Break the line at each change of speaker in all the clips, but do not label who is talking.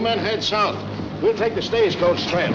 men head south. We'll take the stagecoach trail.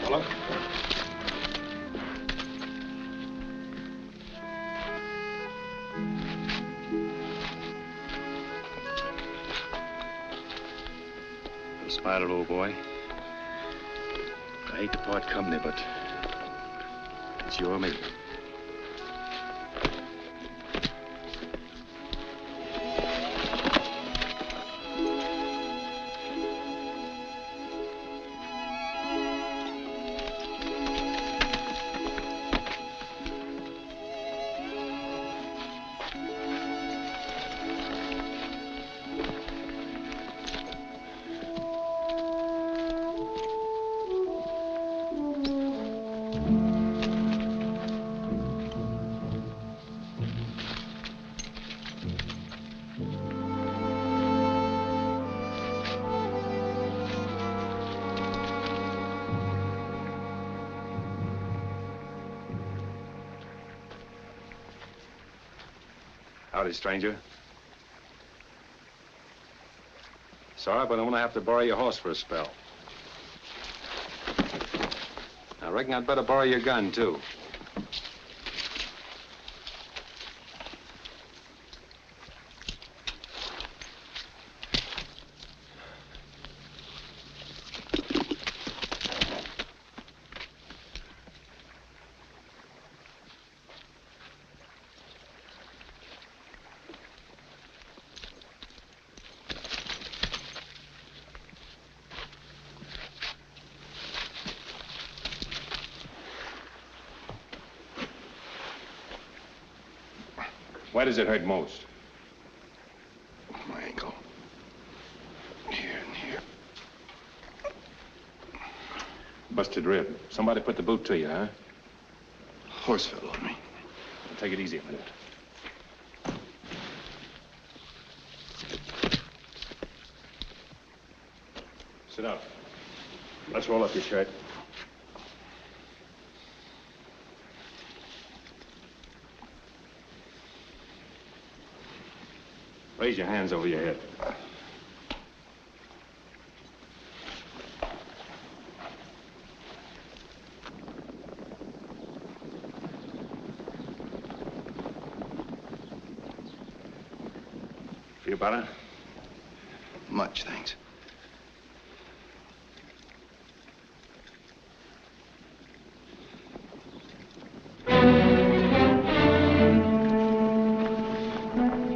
Come on.
Spider, old boy. I hate to part company, but it's you or me. Howdy, stranger. Sorry, but I'm gonna have to borrow your horse for a spell. I reckon I'd better borrow your gun, too. Where does it hurt most?
My ankle. Here and here.
Busted rib. Somebody put the boot to you, huh?
Horse fell on me.
Well, take it easy a minute. Sit down. Let's roll up your shirt. Raise your hands over your head. Feel better?
Much, thanks.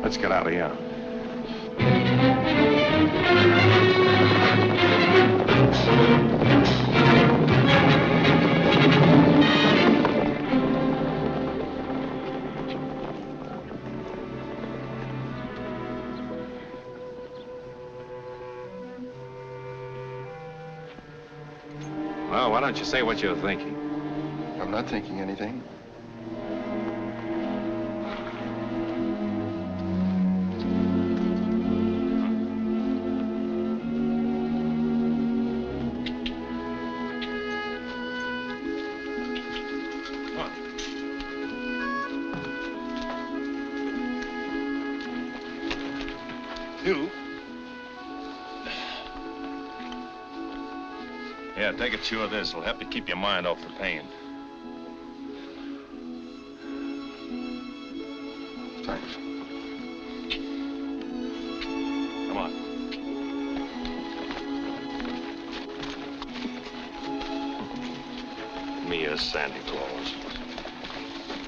Let's get out of here. Well, why don't you say what you're thinking?
I'm not thinking anything.
You? Yeah, take a chew of this. It'll help you keep your mind off the pain.
Thanks.
Come on. Me as Santa Claus.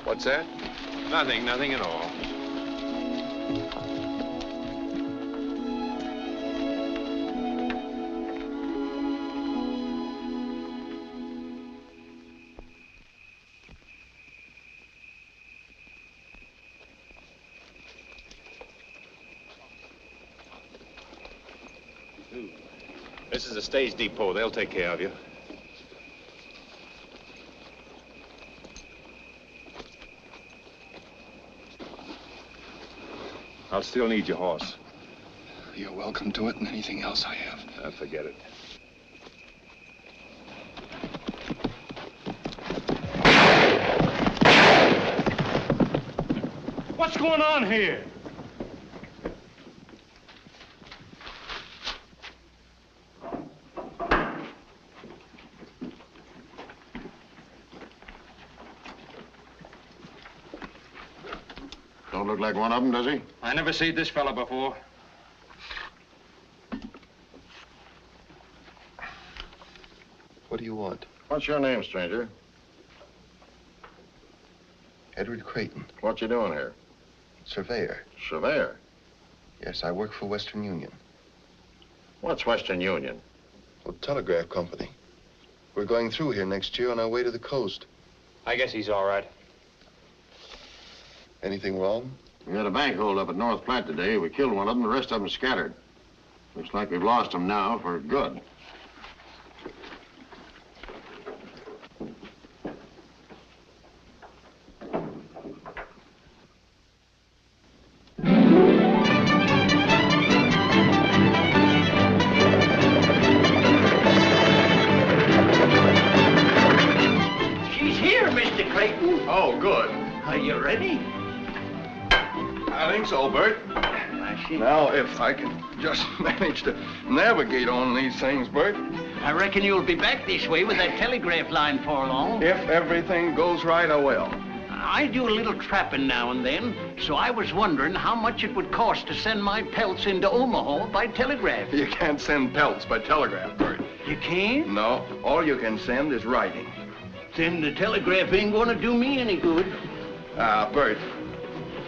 What's that?
Nothing at all. This is a stage depot. They'll take care of you. I'll still need your horse.
You're welcome to it and anything else I have.
Forget it.
What's going on here?
Don't look like one of them, does he?
I never seen this fella before.
What do you want?
What's your name, stranger?
Edward Creighton,
What you doing here?
surveyor.
Surveyor.
Yes, I work for Western Union.
What's Western Union?
Well, telegraph company. We're going through here next year on our way to the coast.
I guess he's all right.
Anything wrong?
We had a bank hold up at North Platte today. We killed one of them, the rest of them scattered. Looks like we've lost them now for good.
She's here, Mr. Creighton.
Oh, good.
Are you ready?
I think so, Bert. Now, if I can just manage to navigate on these things, Bert.
I reckon you'll be back this way with that telegraph line for long.
If everything goes right, I will.
I do a little trapping now and then, so I was wondering how much it would cost to send my pelts into Omaha by telegraph.
You can't send pelts by telegraph, Bert.
You can't?
No, all you can send is writing.
Then the telegraph ain't gonna do me any good.
Bert,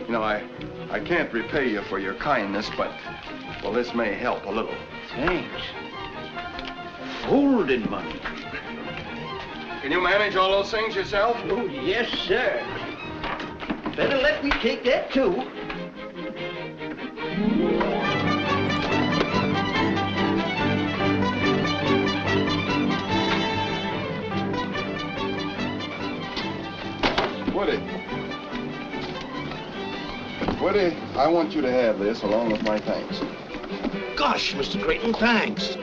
you know, I can't repay you for your kindness, but, well, this may help a little.
Thanks. Folding money.
Can you manage all those things yourself?
Oh, yes, sir. Better let me take that, too.
Woody, I want you to have this along with my thanks.
Gosh, Mr. Creighton, thanks.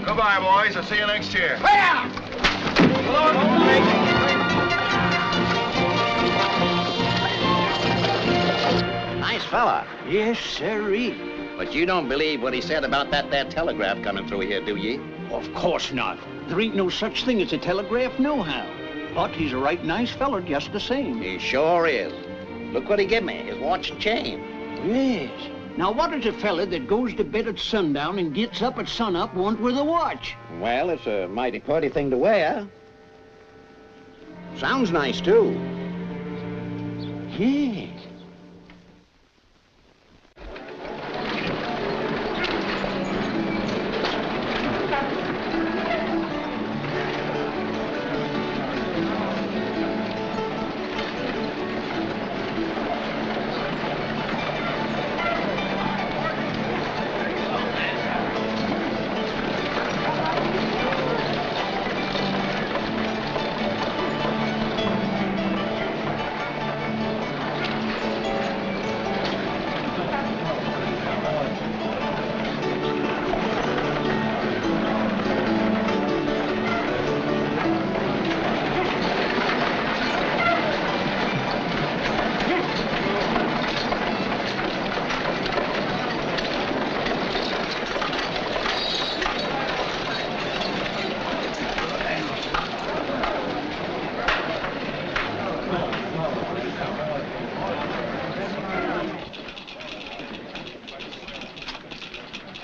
Goodbye, boys. I'll see you next year.
Nice fella.
Yes, sirree.
But you don't believe what he said about that there telegraph coming through here, do ye?
Of course not. There ain't no such thing as a telegraph nohow. But he's a right nice feller just the same.
He sure is. Look what he give me, his watch and chain.
Yes. Now, what does a fella that goes to bed at sundown and gets up at sunup want with a watch?
Well, it's a mighty pretty thing to wear. Sounds nice, too.
Yes.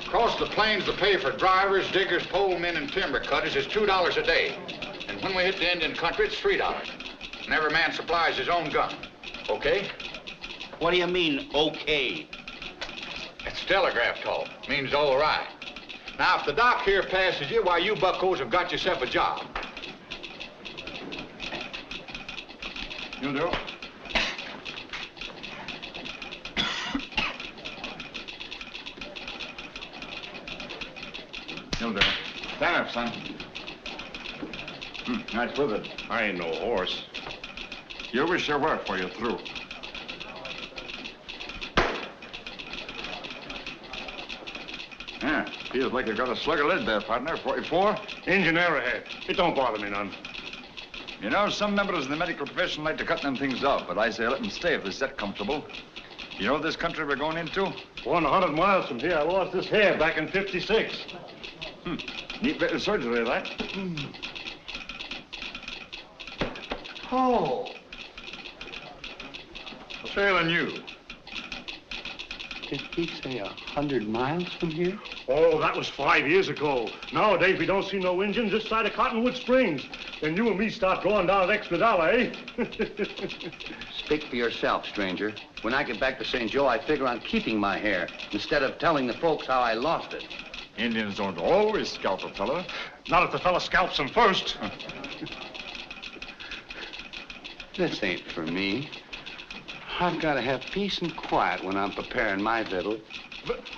Across the plains, the pay for drivers, diggers, pole men, and timber cutters is $2 a day. And when we hit the Indian country, it's $3. And every man supplies his own gun. Okay?
What do you mean, okay?
It's telegraph talk. Means all right. Now, if the doc here passes you, why, you buckos have got yourself a job. You'll do. Stand up, son. Nice with it.
I ain't no horse.
You wish you were before you're through. Yeah, feels like you got a slug of lead there, partner. 44?
Engine arrowhead. It don't bother me none.
You know, some members of the medical profession like to cut them things off, but I say let them stay if it's that comfortable. You know this country we're going into?
100 miles from here, I lost this hair back in '56.
Neat bit of surgery, that.
Oh.
What's ailing you?
Did he say 100 miles from here?
Oh, that was 5 years ago. Nowadays, we don't see no Indians this side of Cottonwood Springs. Then you and me start drawing down an extra dollar, eh?
Speak for yourself, stranger. When I get back to St. Joe, I figure on keeping my hair instead of telling the folks how I lost it.
Indians don't always scalp a fella.
Not if the fella scalps him first.
This ain't for me. I've got to have peace and quiet when I'm preparing my victual.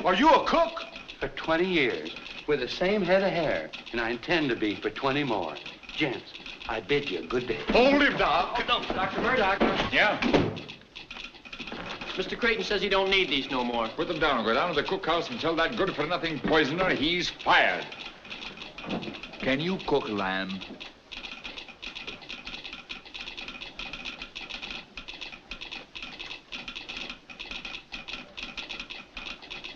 Are you a cook?
For 20 years, with the same head of hair, and I intend to be for 20 more. Gents, I bid you a good day.
Hold him, Doc.
Dr. Murdoch,
Yeah?
Mr. Creighton says he don't need these no more.
Put them down. Go down to the cookhouse and tell that good-for-nothing poisoner he's fired. Can you cook lamb?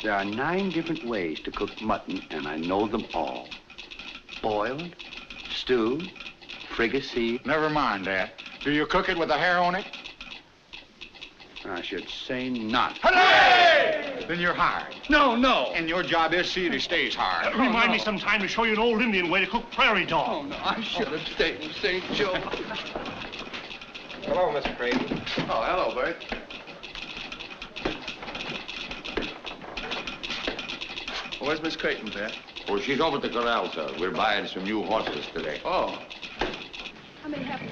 There are 9 different ways to cook mutton, and I know them all. Boiled, stewed, fricasseed.
Never mind that. Do you cook it with the hair on it?
I should say not.
Hooray! Then you're hired.
No, no.
And your job is see that he stays hired.
Remind me sometime to show you an old Indian way to cook prairie dog.
Oh, no, I should have stayed in St. Joe.
Hello, Mr. Creighton.
Oh, hello, Bert. Where's Miss Creighton, Pat?
Oh, she's over at the corral, sir. We're buying some new horses today.
Oh.
How may I help you?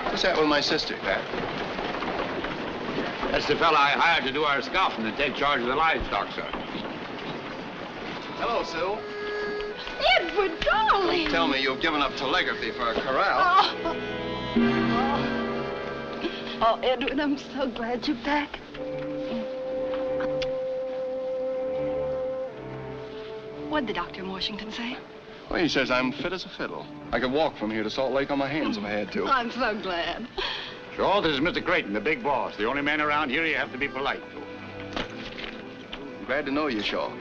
What's that with my sister, Pat?
That's the fella I hired to do our scouting and take charge of the livestock, sir.
Hello, Sue.
Edward, darling!
Tell me you've given up telegraphy for a corral.
Oh, Edward, I'm so glad you're back. What'd the doctor in Washington say?
Well, he says I'm fit as a fiddle. I could walk from here to Salt Lake on my hands if I had to.
I'm so glad.
Sure, this is Mr. Creighton, the big boss. The only man around here you have to be polite to.
I'm glad to know you, Shaw.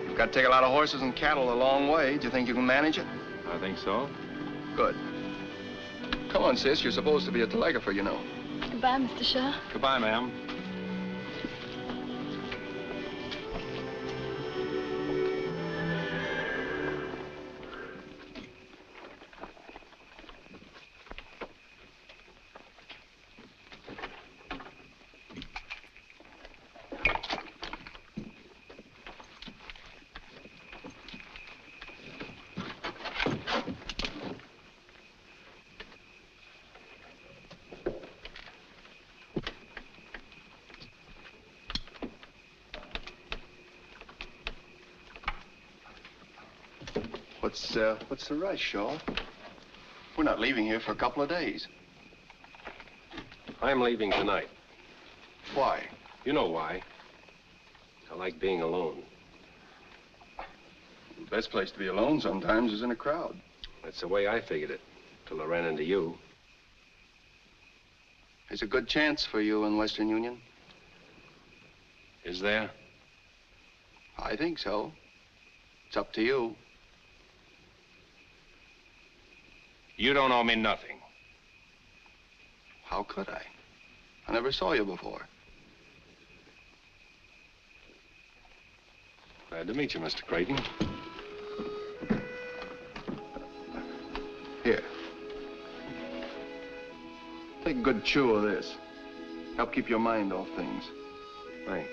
You've got to take a lot of horses and cattle a long way. Do you think you can manage it?
I think so.
Good. Come on, sis. You're supposed to be a telegrapher, you know.
Goodbye, Mr. Shaw.
Goodbye, ma'am.
What's the rush, Shaw? We're not leaving here for a couple of days.
I'm leaving tonight.
Why?
You know why. I like being alone.
The best place to be alone sometimes is in a crowd.
That's the way I figured it, till I ran into you.
There's a good chance for you in Western Union.
Is there?
I think so. It's up to you.
You don't owe me nothing.
How could I? I never saw you before.
Glad to meet you, Mr. Creighton.
Here. Take a good chew of this. Help keep your mind off things.
Thanks.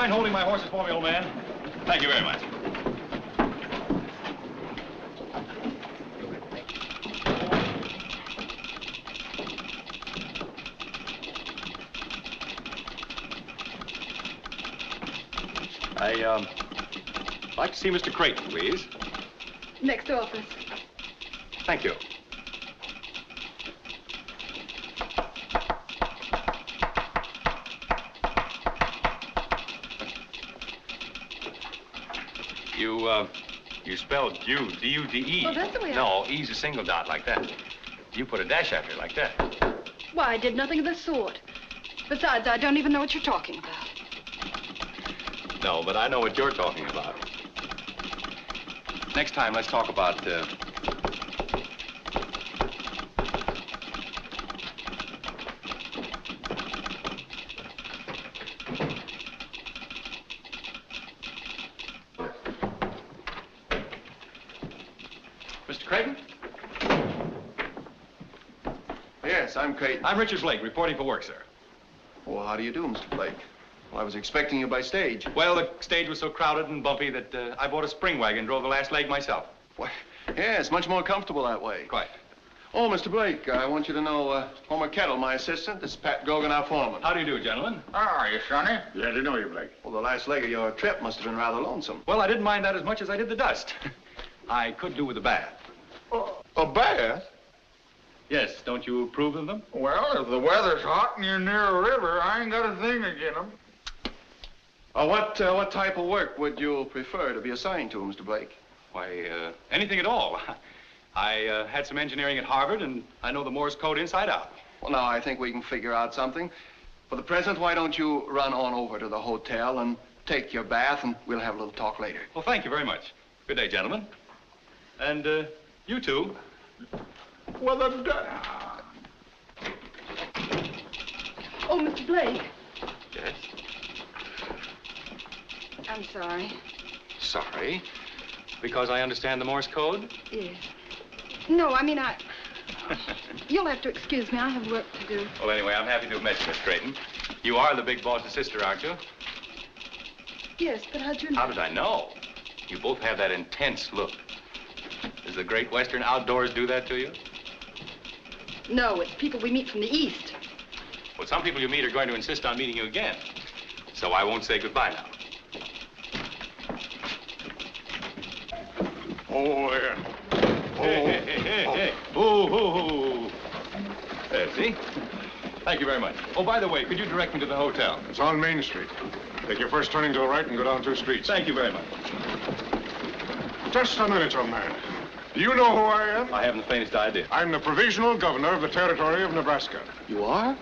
mind holding my horses for me, old man? Thank you very much. I'd like to see Mr. Creighton, please.
Next office.
Thank you. You spelled Jude, D-U-D-E.
Oh, that's the way
No, E's a single dot like that. You put a dash after it like that.
Why, I did nothing of the sort. Besides, I don't even know what you're talking about.
No, but I know what you're talking about. Next time, let's talk about, Mr. Creighton?
Yes, I'm Creighton.
I'm Richard Blake, reporting for work, sir.
Well, how do you do, Mr. Blake? Well, I was expecting you by stage.
Well, the stage was so crowded and bumpy that I bought a spring wagon and drove the last leg myself.
Why, yes, much more comfortable that way.
Quite.
Oh, Mr. Blake, I want you to know Homer Kettle, my assistant. This is Pat Gogan, our foreman.
How do you do, gentlemen?
How are you, Sonny?
Glad to know you, Blake.
Well, the last leg of your trip must have been rather lonesome.
Well, I didn't mind that as much as I did the dust. I could do with a bath.
A bath?
Yes, don't you approve of them?
Well, if the weather's hot and you're near a river, I ain't got a thing against them.
What type of work would you prefer to be assigned to, Mr. Blake?
Why, anything at all. I had some engineering at Harvard, and I know the Morse code inside out.
Well, now, I think we can figure out something. For the present, why don't you run on over to the hotel and take your bath, and we'll have a little talk later.
Well, thank you very much. Good day, gentlemen. And, you too.
Well,
Oh, Mr. Blake.
Yes?
I'm sorry.
Sorry? Because I understand the Morse code?
Yes. No, I mean, You'll have to excuse me. I have work to do.
Well, anyway, I'm happy to have met you, Miss Creighton. You are the big boss's sister, aren't you?
Yes, but how'd you know?
How did I know? You both have that intense look. Does the great Western outdoors do that to you?
No, it's people we meet from the East.
Well, some people you meet are going to insist on meeting you again. So I won't say goodbye now.
Oh, yeah.
Hey. Ooh. There, see? Thank you very much. Oh, by the way, could you direct me to the hotel?
It's on Main Street. Take your first turning to the right and go down 2 streets.
Thank you very much.
Just a minute, young man. Do you know who I am?
I haven't the faintest idea.
I'm the provisional governor of the territory of Nebraska.
You are?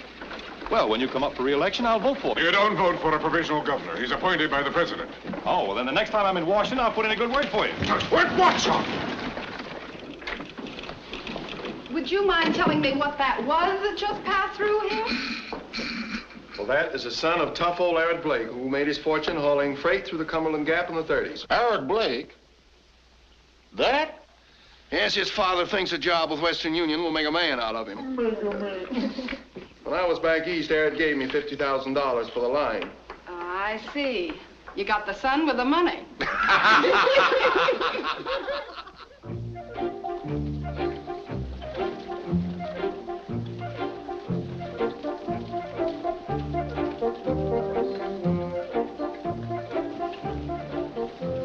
Well, when you come up for re-election, I'll vote for you.
You don't vote for a provisional governor. He's appointed by the president.
Oh, well, then the next time I'm in Washington, I'll put in a good word for you.
What, son?
Would you mind telling me what that was that just passed through here?
Well, that is the son of tough old Aaron Blake, who made his fortune hauling freight through the Cumberland Gap in the 30s.
Howard Blake? That?
Yes, his father thinks a job with Western Union will make a man out of him. When I was back east, Aaron gave me $50,000 for the line.
I see. You got the son with the money.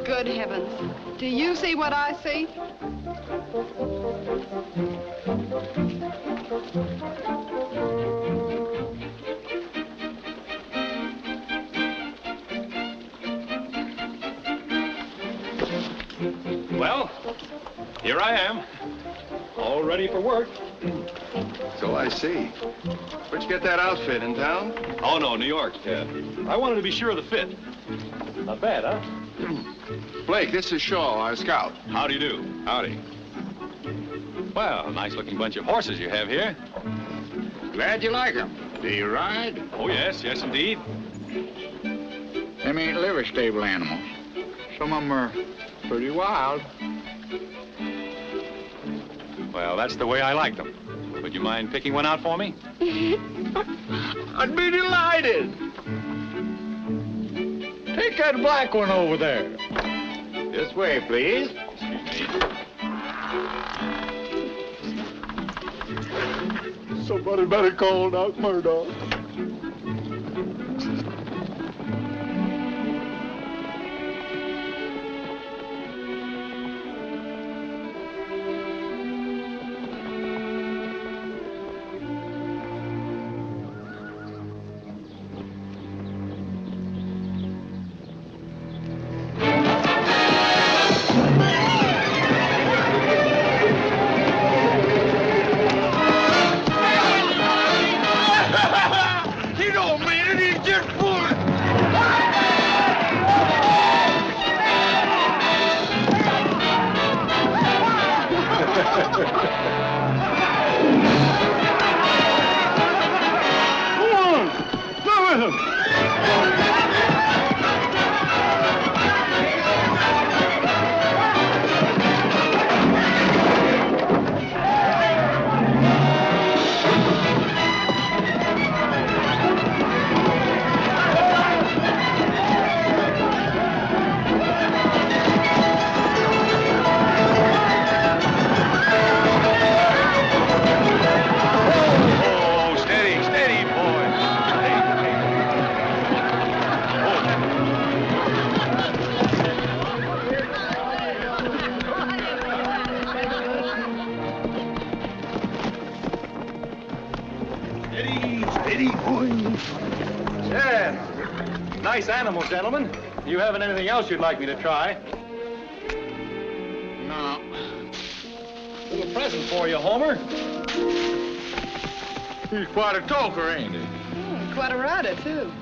Good heavens. Do you see what I see?
Well, here I am, all ready for work.
So I see. Where'd you get that outfit, in town?
Oh, no, New York. I wanted to be sure of the fit. Not bad, huh?
Blake, this is Shaw, our scout.
How do you do? Howdy. Well, nice-looking bunch of horses you have here.
Glad you like them. Do you ride?
Oh, yes, indeed.
Them ain't liver stable animals. Some of them are pretty wild.
Well, that's the way I like them. Would you mind picking one out for me?
I'd be delighted. Take that black one over there.
This way, please.
Somebody better call Doc Murdoch.
Nice animals, gentlemen. You haven't anything else you'd like me to try?
No.
Little present for you, Homer.
He's quite a talker, ain't he?
Quite a rider, too.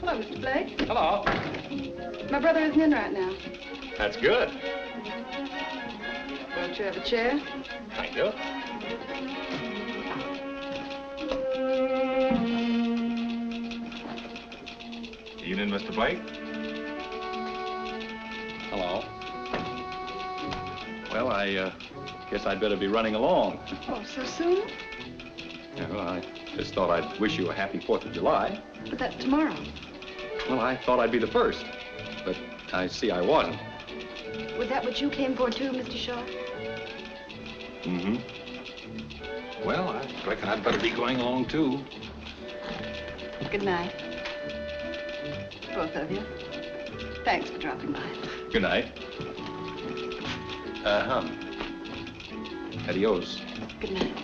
Hello, Mr. Blake.
Hello.
My brother isn't in right now.
That's good.
Won't you have a chair?
Thank you. Evening, Mr. Blake. Hello. Well, I guess I'd better be running along.
Oh, so soon?
Yeah, well, I just thought I'd wish you a happy 4th of July.
But that's tomorrow.
Well, I thought I'd be the first, but I see I wasn't.
Was that what you came for, too, Mr. Shaw?
Mm-hmm. Well, I reckon I'd better be going along, too.
Good night. Both of you. Thanks for dropping by.
Good night. Adios.
Good night.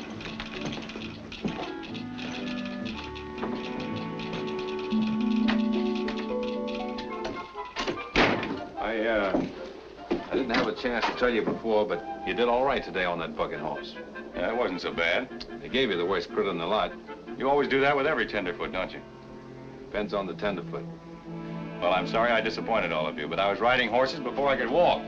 I didn't have a chance to tell you before, but you did all right today on that bucking horse. Yeah, it wasn't so bad. They gave you the worst critter in the lot. You always do that with every tenderfoot, don't you? Depends on the tenderfoot. Well, I'm sorry I disappointed all of you, but I was riding horses before I could walk.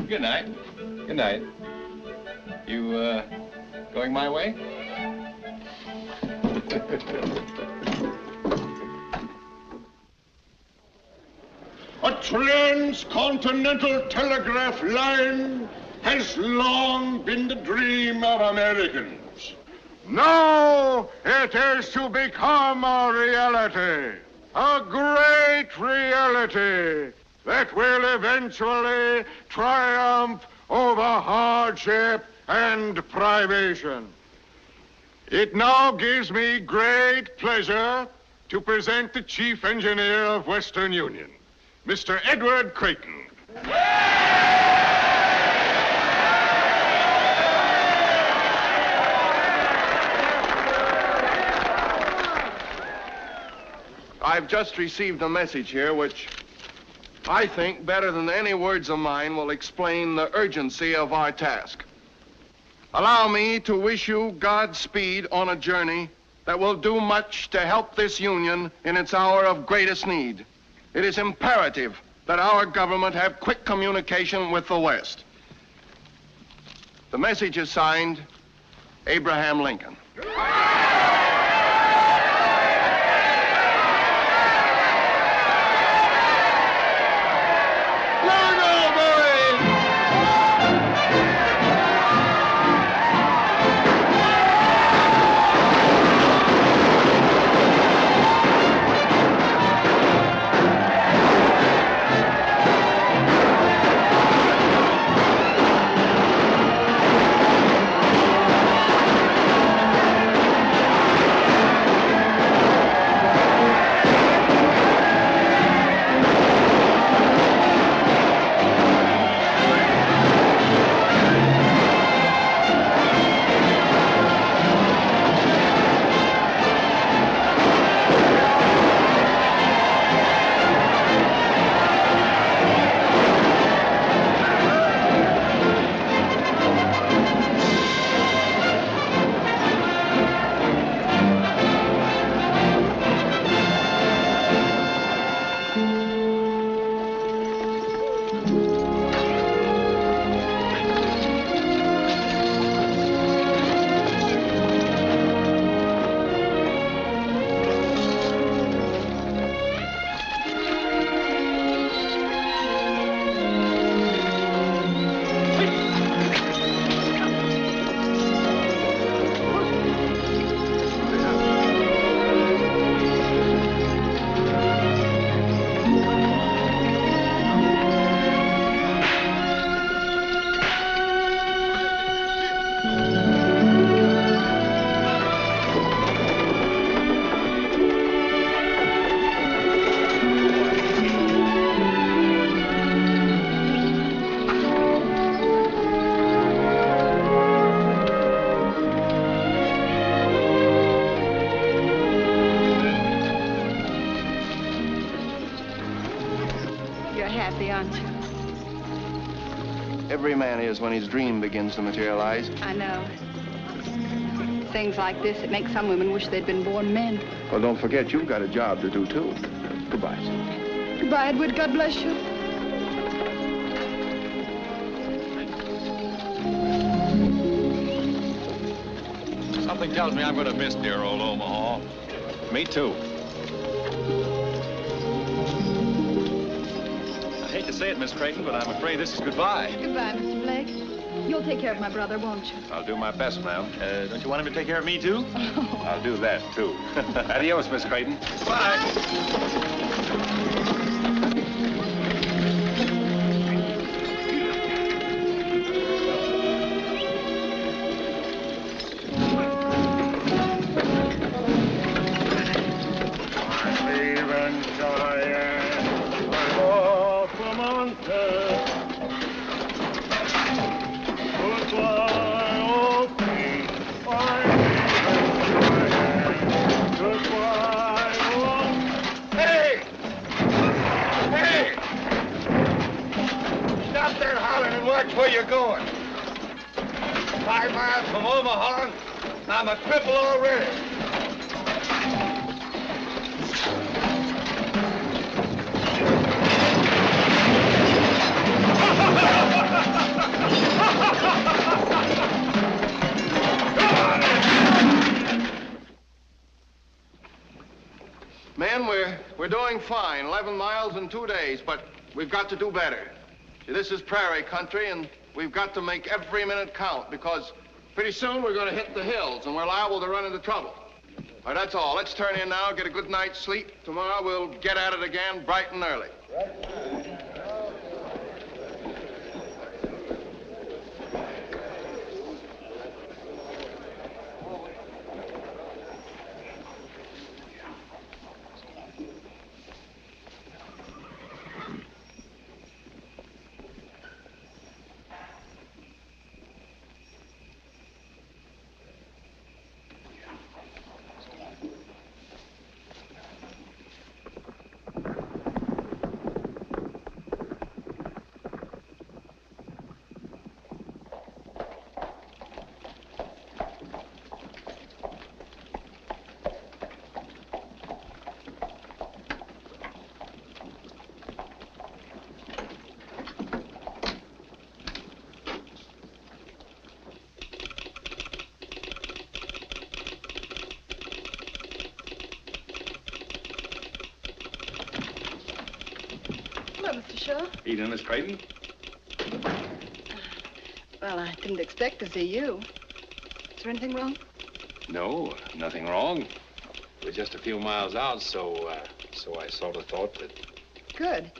Good night. Good night. You, going my way?
A transcontinental telegraph line has long been the dream of Americans. Now it is to become a reality, a great reality that will eventually triumph over hardship and privation. It now gives me great pleasure to present the Chief Engineer of Western Union, Mr. Edward Creighton.
I've just received a message here which I think, better than any words of mine, will explain the urgency of our task. Allow me to wish you Godspeed on a journey that will do much to help this Union in its hour of greatest need. It is imperative that our government have quick communication with the West. The message is signed, Abraham Lincoln. Every man is when his dream begins to materialize.
I know. Things like this, it makes some women wish they'd been born men.
Well, don't forget, you've got a job to do, too. Goodbye, sir.
Goodbye, Edward. God bless you.
Something tells me I'm going to miss dear old Omaha. Me, too. I hate to say it, Miss Creighton, but I'm afraid this is goodbye.
Goodbye, Mr. Blake. You'll take care of my brother, won't you?
I'll do my best, ma'am. Don't you want him to take care of me, too?
Oh.
I'll do that, too. Adios, Miss Creighton. Bye.
Where you going? 5 miles from Omaha, and I'm a cripple already.
Men, we're doing fine. 11 miles in 2 days, but we've got to do better. See, this is prairie country, and we've got to make every minute count, because pretty soon we're going to hit the hills, and we're liable to run into trouble. All right, that's all. Let's turn in now, get a good night's sleep. Tomorrow we'll get at it again bright and early.
Hello, Mr. Shaw.
Evening, Miss Creighton.
Well, I didn't expect to see you. Is there anything wrong?
No, nothing wrong. We're just a few miles out, so I sort of thought that...
Good.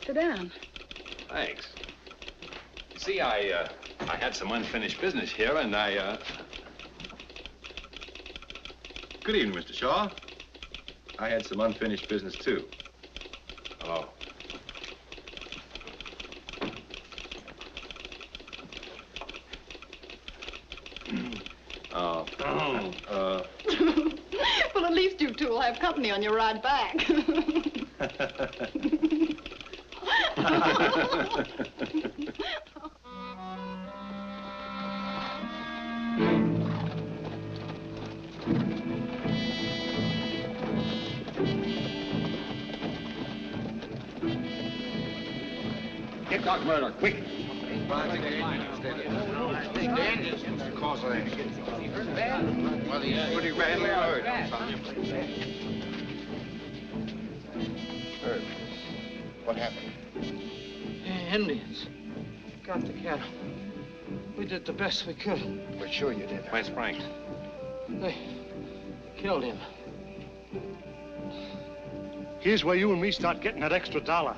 Sit down.
Thanks. You see, I had some unfinished business here, and Good evening, Mr. Shaw. I had some unfinished business, too. Hello.
Well, at least you two will have company on your ride back.
Get Doc Murdoch, quick. The engine's the cause of that. Well, he's pretty badly hurt. Hurt? What happened?
Indians got the cattle. We did the best we could.
We're sure you did.
Where's Frank?
They killed him.
Here's where you and me start getting that extra $1.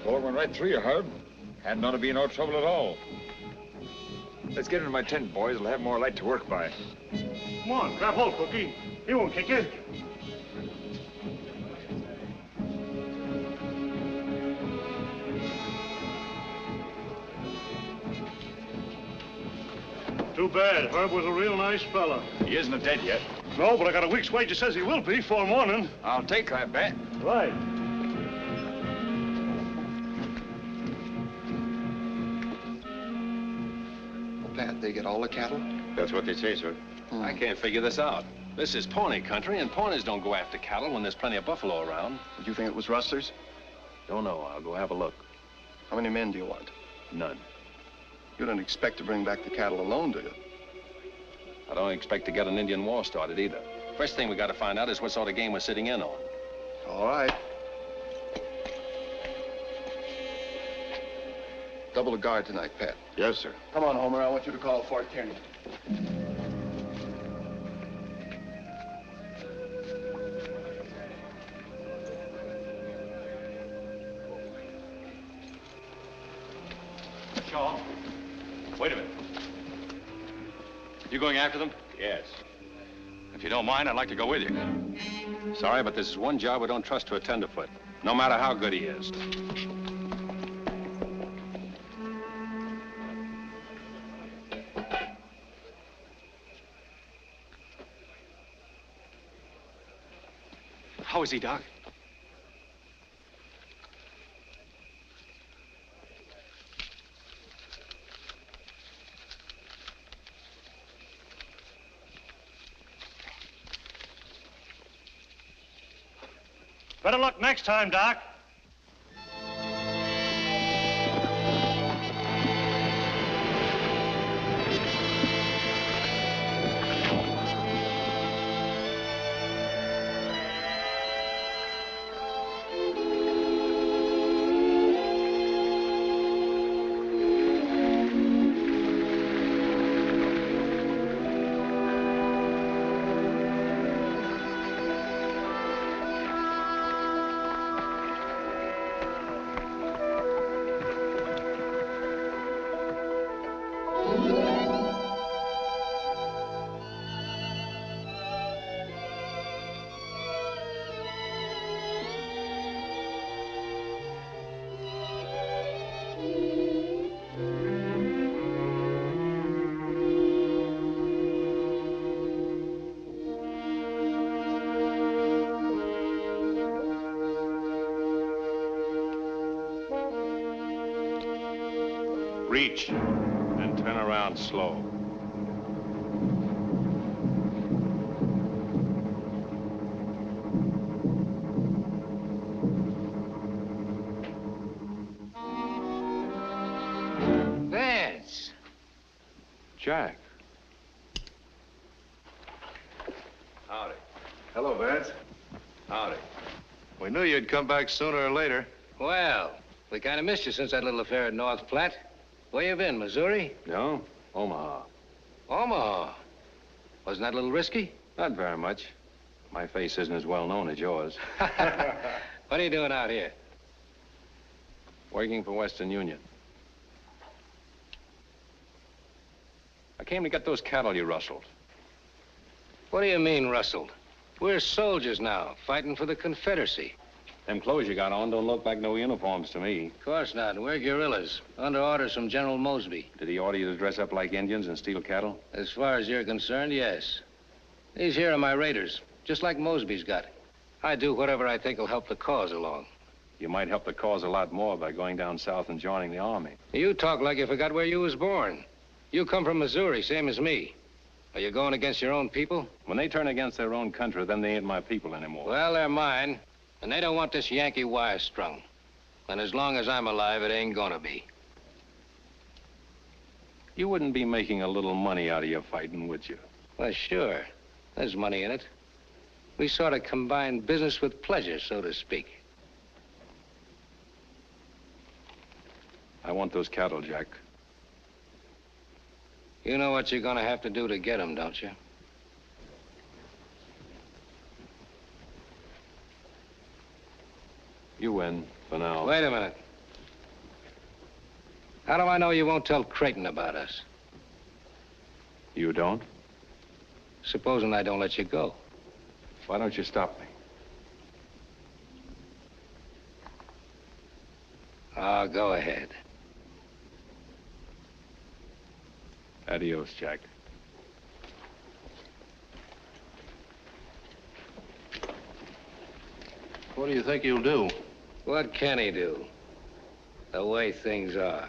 Bullet went right through you, Herb. Hadn't ought to be no trouble at all. Let's get into my tent, boys. We'll have more light to work by.
Come on, grab hold, Cookie. He won't kick you. Too bad. Herb was a real nice fella.
He isn't dead yet.
No, but I got a week's wages says he will be before morning.
I'll take that bet.
Right.
Pat, they get all the cattle?
That's what they say, sir. I can't figure this out. This is pony country, and ponies don't go after cattle when there's plenty of buffalo around.
Did you think it was rustlers?
Don't know. I'll go have a look.
How many men do you want?
None.
You don't expect to bring back the cattle alone, do you?
I don't expect to get an Indian war started either. First thing we got to find out is what sort of game we're sitting in on.
All right. Double the guard tonight, Pat.
Yes, sir.
Come on, Homer. I want you to call Fort Kearney.
Shaw, wait a minute. You going after them? Yes. If you don't mind, I'd like to go with you. Sorry, but this is one job we don't trust to a tenderfoot, no matter how good he is. How is he, Doc?
Better luck next time, Doc.
Reach, and turn around slow. Jack.
Howdy.
Hello, Vance.
Howdy.
We knew you'd come back sooner or later.
Well, we kind of missed you since that little affair at North Platte. Where you been, Missouri?
No, Omaha.
Omaha. Wasn't that a little risky?
Not very much. My face isn't as well known as yours.
What are you doing out here?
Working for Western Union. I came to get those cattle you rustled.
What do you mean, rustled? We're soldiers now, fighting for the Confederacy.
Them clothes you got on don't look like no uniforms to me.
Of course not. We're guerrillas, under orders from General Mosby.
Did he order you to dress up like Indians and steal cattle?
As far as you're concerned, yes. These here are my raiders, just like Mosby's got. I do whatever I think will help the cause along.
You might help the cause a lot more by going down south and joining the army.
You talk like you forgot where you was born. You come from Missouri, same as me. Are you going against your own people?
When they turn against their own country, then they ain't my people anymore.
Well, they're mine, and they don't want this Yankee wire strung. And as long as I'm alive, it ain't gonna be.
You wouldn't be making a little money out of your fighting, would you?
Well, sure. There's money in it. We sort of combine business with pleasure, so to speak.
I want those cattle, Jack.
You know what you're gonna have to do to get them, don't you?
You win, for now.
Wait a minute. How do I know you won't tell Creighton about us?
You don't?
Supposing I don't let you go.
Why don't you stop me?
Oh, go ahead.
Adios, Jack.
What do you think he'll do? What can he do? The way things are.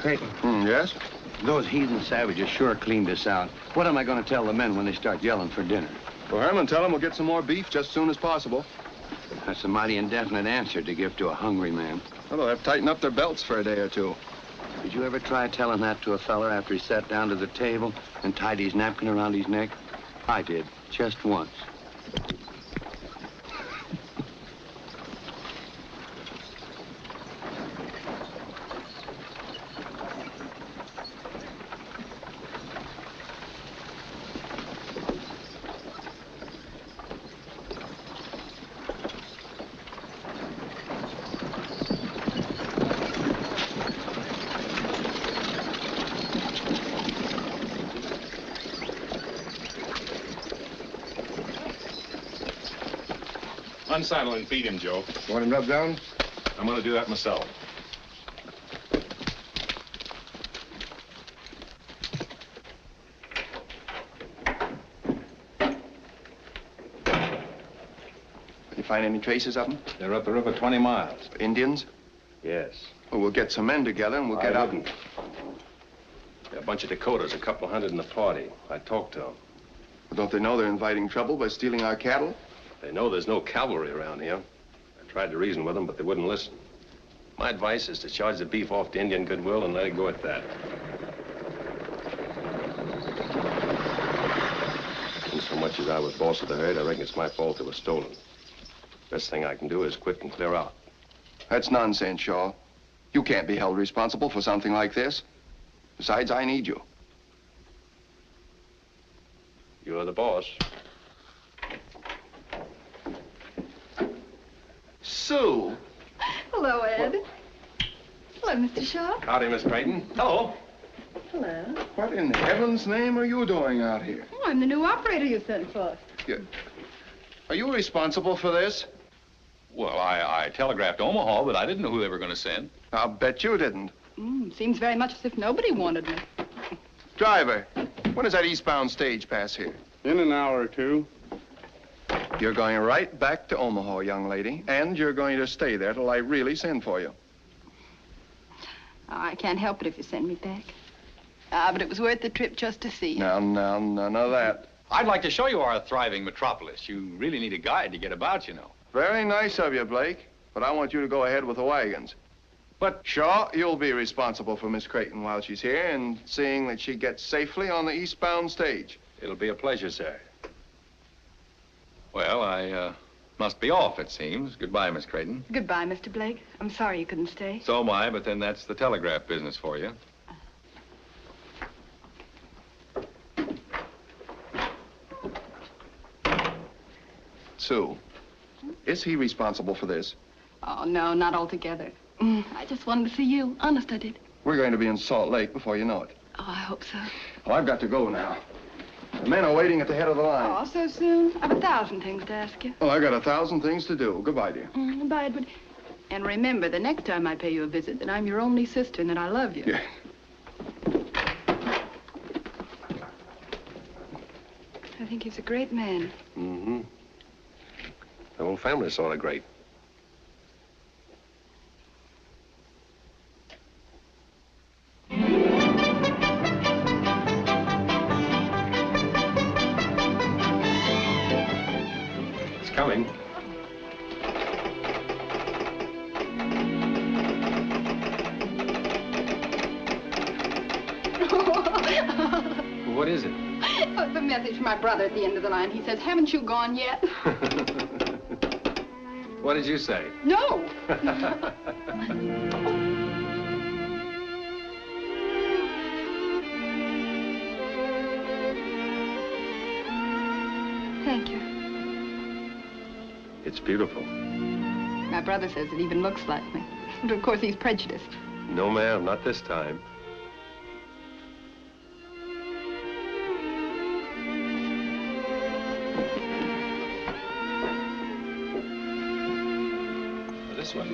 Creighton.
Yes?
Those heathen savages sure cleaned us out. What am I going to tell the men when they start yelling for dinner?
Well, Herman, tell them we'll get some more beef just as soon as possible.
That's a mighty indefinite answer to give to a hungry man.
Well, they'll have to tighten up their belts for a day or two.
Did you ever try telling that to a feller after he sat down to the table and tied his napkin around his neck? I did, just once.
Unsaddle and feed him, Joe.
You want him rubbed down?
I'm gonna do that myself.
Did you find any traces of them?
They're up the river 20 miles.
Indians?
Yes.
Well, we'll get some men together and we'll get out.
There are a bunch of Dakotas, a couple hundred in the party. I talked to them.
Well, don't they know they're inviting trouble by stealing our cattle?
They know there's no cavalry around here. I tried to reason with them, but they wouldn't listen. My advice is to charge the beef off to Indian goodwill and let it go at that. And so much as I was boss of the herd, I reckon it's my fault it was stolen. Best thing I can do is quit and clear out.
That's nonsense, Shaw. You can't be held responsible for something like this. Besides, I need you.
You're the boss.
Sue!
Hello, Ed. Hello, Mr. Shaw.
Howdy, Miss Creighton. Hello.
Hello.
What in heaven's name are you doing out here?
Oh, I'm the new operator you sent for.
Are you responsible for this?
Well, I telegraphed Omaha, but I didn't know who they were going to send.
I'll bet you didn't.
Seems very much as if nobody wanted me.
Driver, when does that eastbound stage pass here?
In an hour or two.
Do You're going right back to Omaha, young lady, and you're going to stay there till I really send for you.
Oh, I can't help it if you send me back. But it was worth the trip just to see you.
Now, none of that.
I'd like to show you our thriving metropolis. You really need a guide to get about, you know.
Very nice of you, Blake, but I want you to go ahead with the wagons. But, Shaw, you'll be responsible for Miss Creighton while she's here and seeing that she gets safely on the eastbound stage.
It'll be a pleasure, sir.
Well, I must be off, it seems. Goodbye, Miss Creighton.
Goodbye, Mr. Blake. I'm sorry you couldn't stay.
So am I, but then that's the telegraph business for you.
Sue, is he responsible for this?
Oh, no, not altogether. I just wanted to see you. Honest, I did.
We're going to be in Salt Lake before you know it.
Oh, I hope so.
Well, I've got to go now. The men are waiting at the head of the line.
Oh, so soon? I've 1,000 things to ask you.
Well, I've got 1,000 things to do. Goodbye, dear.
Goodbye, Edward. And remember, the next time I pay you a visit, that I'm your only sister and that I love you.
Yeah.
I think he's a great man.
Mm-hmm. The whole family's sort of great. It's coming. What is it?
Oh, it's a message from my brother at the end of the line. He says, haven't you gone yet?
What did you say?
No. Thank you.
It's beautiful.
My brother says it even looks like me. But of course, he's prejudiced.
No, ma'am, not this time. This one.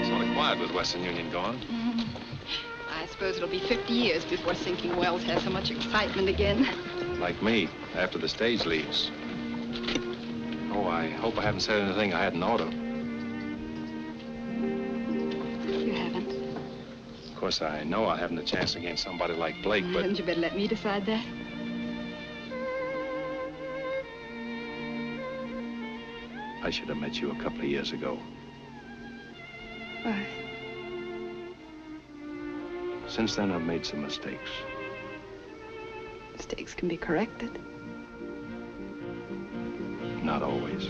It's only quiet with Western Union gone.
I suppose it'll be 50 years before sinking wells has so much excitement again.
Like me, after the stage leaves. Oh, I hope I haven't said anything I hadn't ought to.
You haven't.
Of course, I know I haven't a chance against somebody like Blake, but...
Hadn't you better let me decide that?
I should have met you a couple of years ago.
Why?
Since then, I've made some mistakes.
Mistakes can be corrected.
Not always.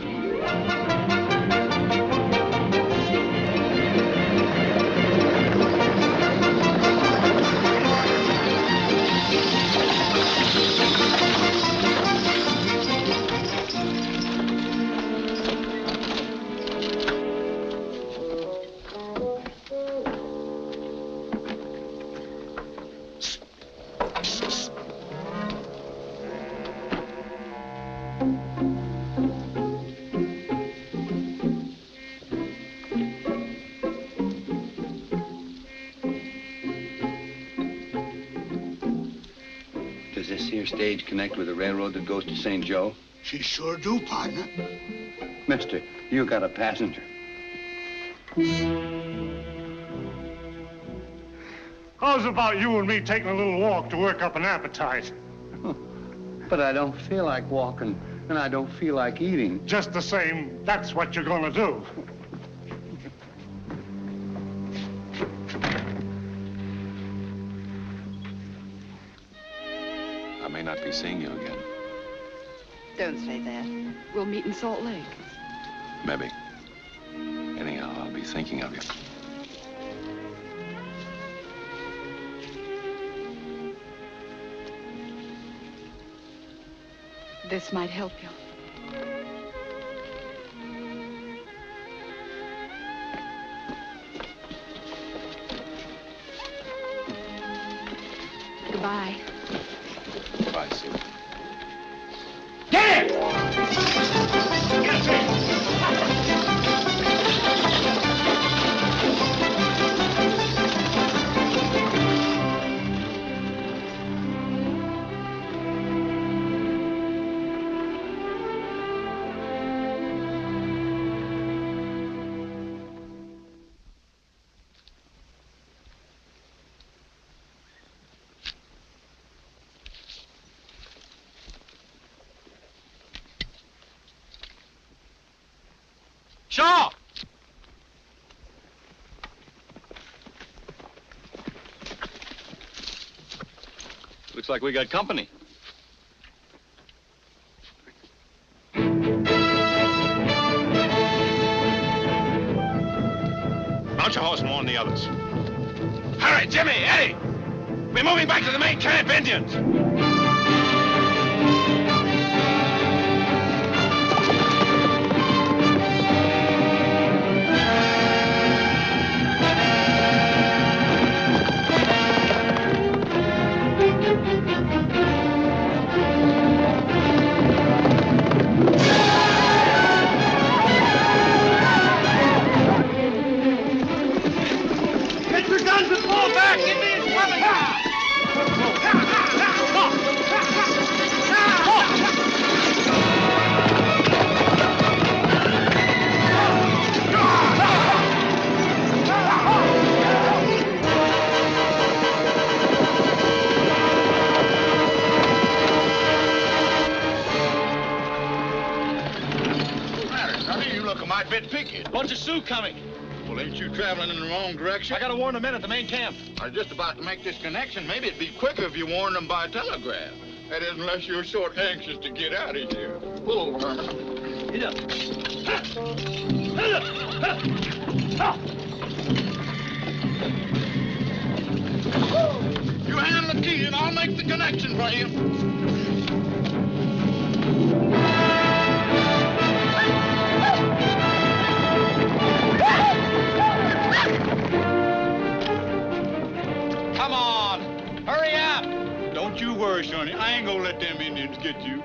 Does this here stage connect with the railroad that goes to St. Joe?
She sure do, partner.
Mister, you got a passenger.
How's about you and me taking a little walk to work up an appetite?
But I don't feel like walking, and I don't feel like eating.
Just the same, that's what you're gonna do.
I may not be seeing you again.
Don't say that. We'll meet in Salt Lake.
Maybe. Anyhow, I'll be thinking of you.
This might help you. Goodbye.
Bye, Sue.
Get it!
Looks like we got company.
Mount your horse and warn the others. Hurry, Jimmy, Eddie! We're moving back to the main camp, Indians!
Get your guns and fall back! Indians coming!
Sonny, you look a mite bit picky.
Bunch of Sioux coming.
Well, ain't you traveling in the wrong direction?
I gotta warn the men at the main camp.
I was just about to make this connection. Maybe it'd be quicker if you warned them by telegraph. That is, unless you're sort anxious to get out of here. Pull over, Herman.
Get up.
You hand the key and I'll make the connection for you.
Come on, hurry up.
Don't you worry, Sonny. I ain't gonna let them Indians get you.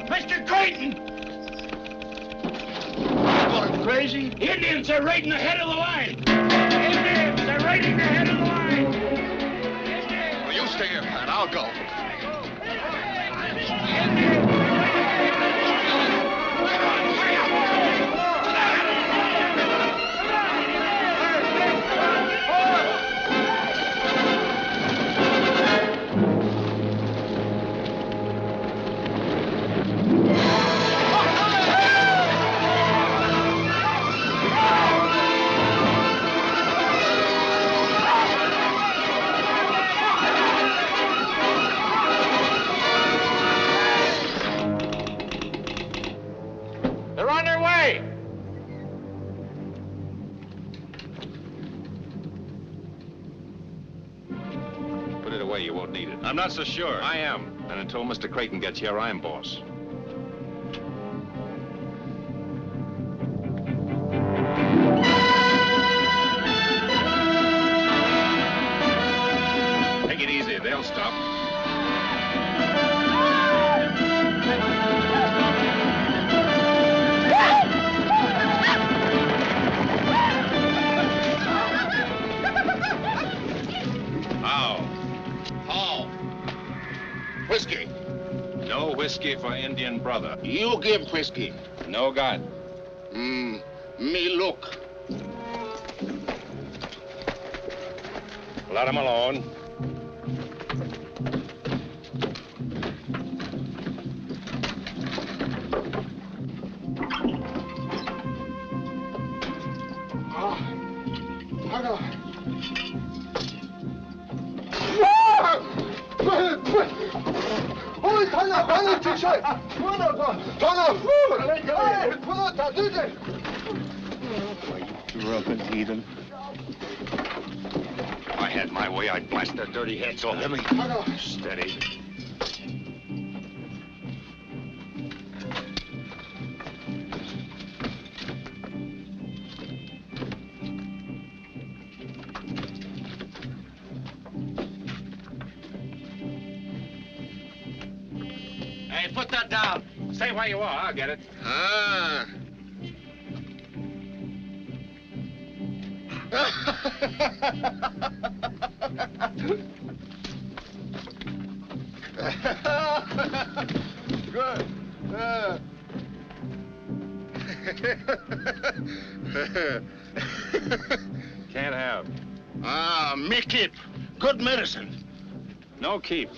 Mr. Creighton! Going crazy? Indians are raiding the head of the line. Indians are raiding the head of the line.
Well, you stay here, Pat. I'll go.
They're on their way.
Put it away, you won't need it.
I'm not so sure.
I am. And until Mr. Creighton gets here, I'm boss. Take it easy, they'll stop.
How? Whiskey.
No whiskey for Indian brother.
You give whiskey.
No God.
Me look.
Let him alone.
Drunken heathen.
If I had my way, I'd blast their dirty heads off. Let me... Steady. you put that down?
Stay where you are. I'll get it.
Ah. Good.
Can't have.
Ah, me keep. Good medicine.
No keep.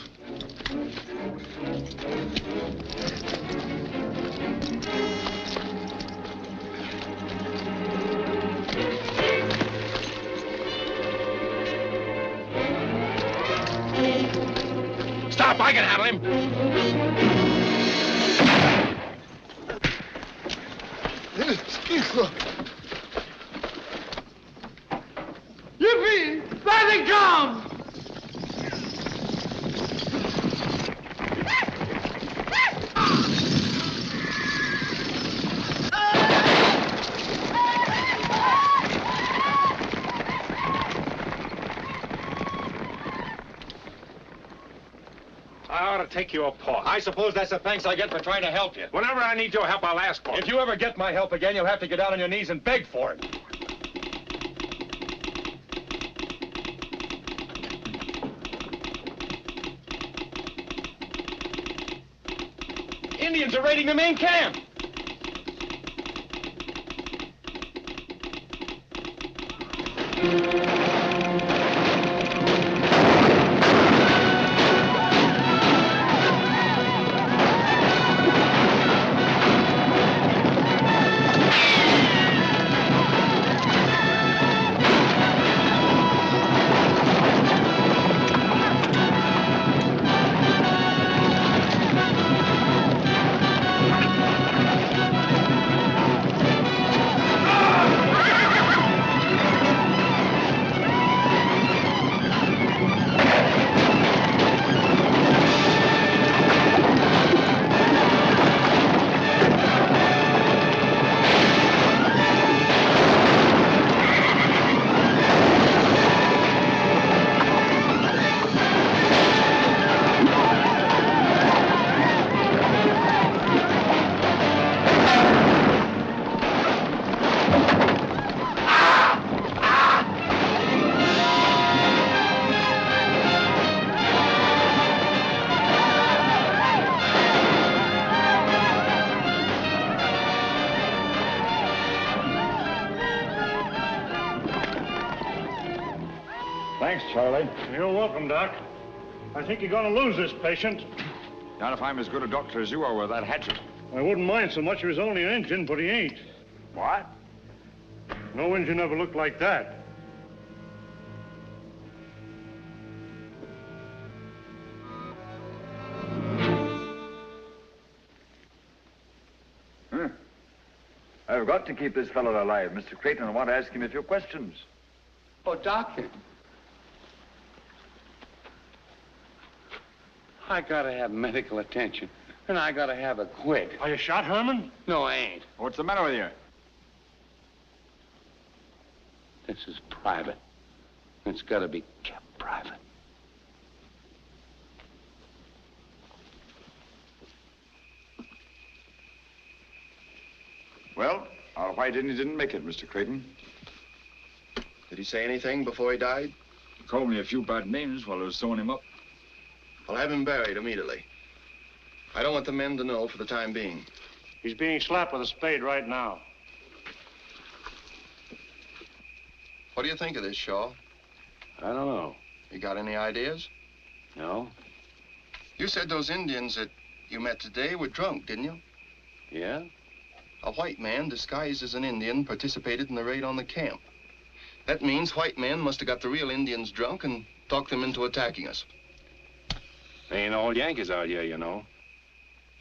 Stop, I can handle him.
Yippee! There they come!
I ought to take you apart.
I suppose that's the thanks I get for trying to help you.
Whenever I need your help, I'll ask for it.
If you ever get my help again, you'll have to get down on your knees and beg for it. Indians are raiding the main camp.
Thanks, Charlie. You're welcome, Doc. I think you're going to lose this patient.
Not if I'm as good a doctor as you are with that hatchet.
I wouldn't mind so much if he was only an Injun, but he ain't.
What?
No Injun ever looked like that.
I've got to keep this fellow alive, Mr. Creighton. I want to ask him a few questions.
Oh, Doctor. I gotta have medical attention, and I gotta have it quick.
Are you shot, Herman?
No, I ain't.
What's the matter with you?
This is private. It's gotta be kept private.
Well, our white Indian didn't make it, Mr. Creighton.
Did he say anything before he died?
He called me a few bad names while I was sewing him up.
I'll have him buried immediately. I don't want the men to know for the time being.
He's being slapped with a spade right now.
What do you think of this, Shaw?
I don't know.
You got any ideas?
No?
You said those Indians that you met today were drunk, didn't you?
Yeah?
A white man disguised as an Indian participated in the raid on the camp. That means white men must have got the real Indians drunk and talked them into attacking us.
They ain't all Yankees out here, you know.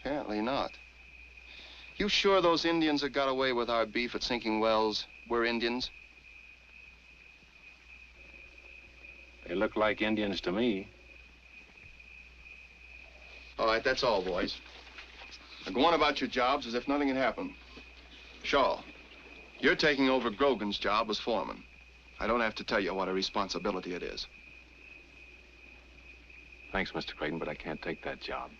Apparently not. You sure those Indians that got away with our beef at Sinking Wells were Indians?
They look like Indians to me.
All right, that's all, boys. Now go on about your jobs as if nothing had happened. Shaw, you're taking over Grogan's job as foreman. I don't have to tell you what a responsibility it is.
Thanks, Mr. Creighton, but I can't take that job.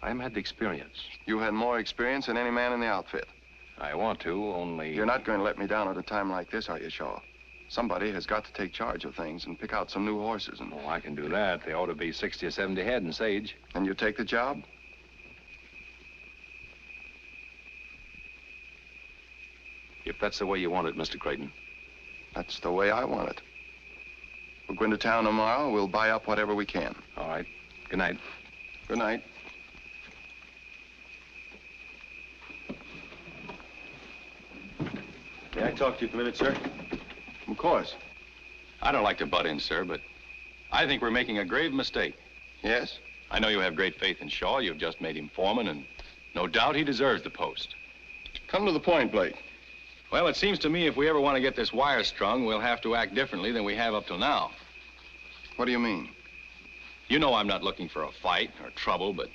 I haven't had the experience.
You had more experience than any man in the outfit.
I want to, only...
You're not going to let me down at a time like this, are you, Shaw? Somebody has got to take charge of things and pick out some new horses and...
Oh, I can do that. They ought to be 60 or 70 head in Sage.
And you take the job?
If that's the way you want it, Mr. Creighton.
That's the way I want it. We'll go into town tomorrow. We'll buy up whatever we can.
All right. Good night.
Good night.
May I talk to you for a minute, sir?
Of course.
I don't like to butt in, sir, but I think we're making a grave mistake.
Yes?
I know you have great faith in Shaw. You've just made him foreman, and no doubt he deserves the post.
Come to the point, Blake.
Well, it seems to me if we ever want to get this wire strung, we'll have to act differently than we have up till now.
What do you mean?
You know I'm not looking for a fight or trouble, but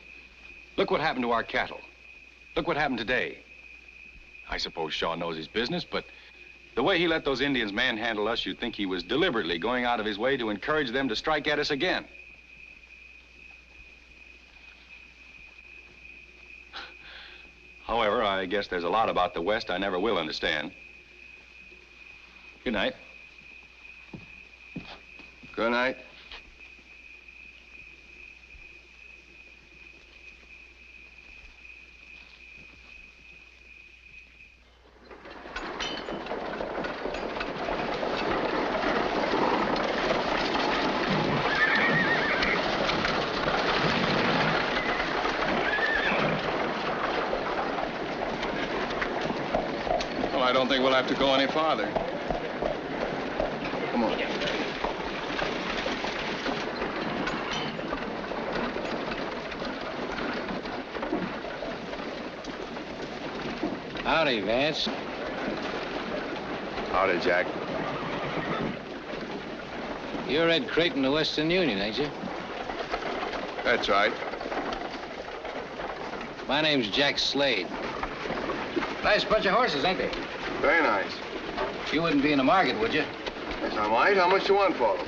look what happened to our cattle. Look what happened today. I suppose Shaw knows his business, but the way he let those Indians manhandle us, you'd think he was deliberately going out of his way to encourage them to strike at us again. However, I guess there's a lot about the West I never will understand. Good night.
Good night. I don't think we'll have to go any farther. Come on.
Howdy, Vance.
Howdy, Jack.
You're Ed Creighton of Western Union, ain't you?
That's right.
My name's Jack Slade. Nice bunch of horses, ain't they?
Very nice.
You wouldn't be in the market, would you?
Yes, I might. How much do you want for them?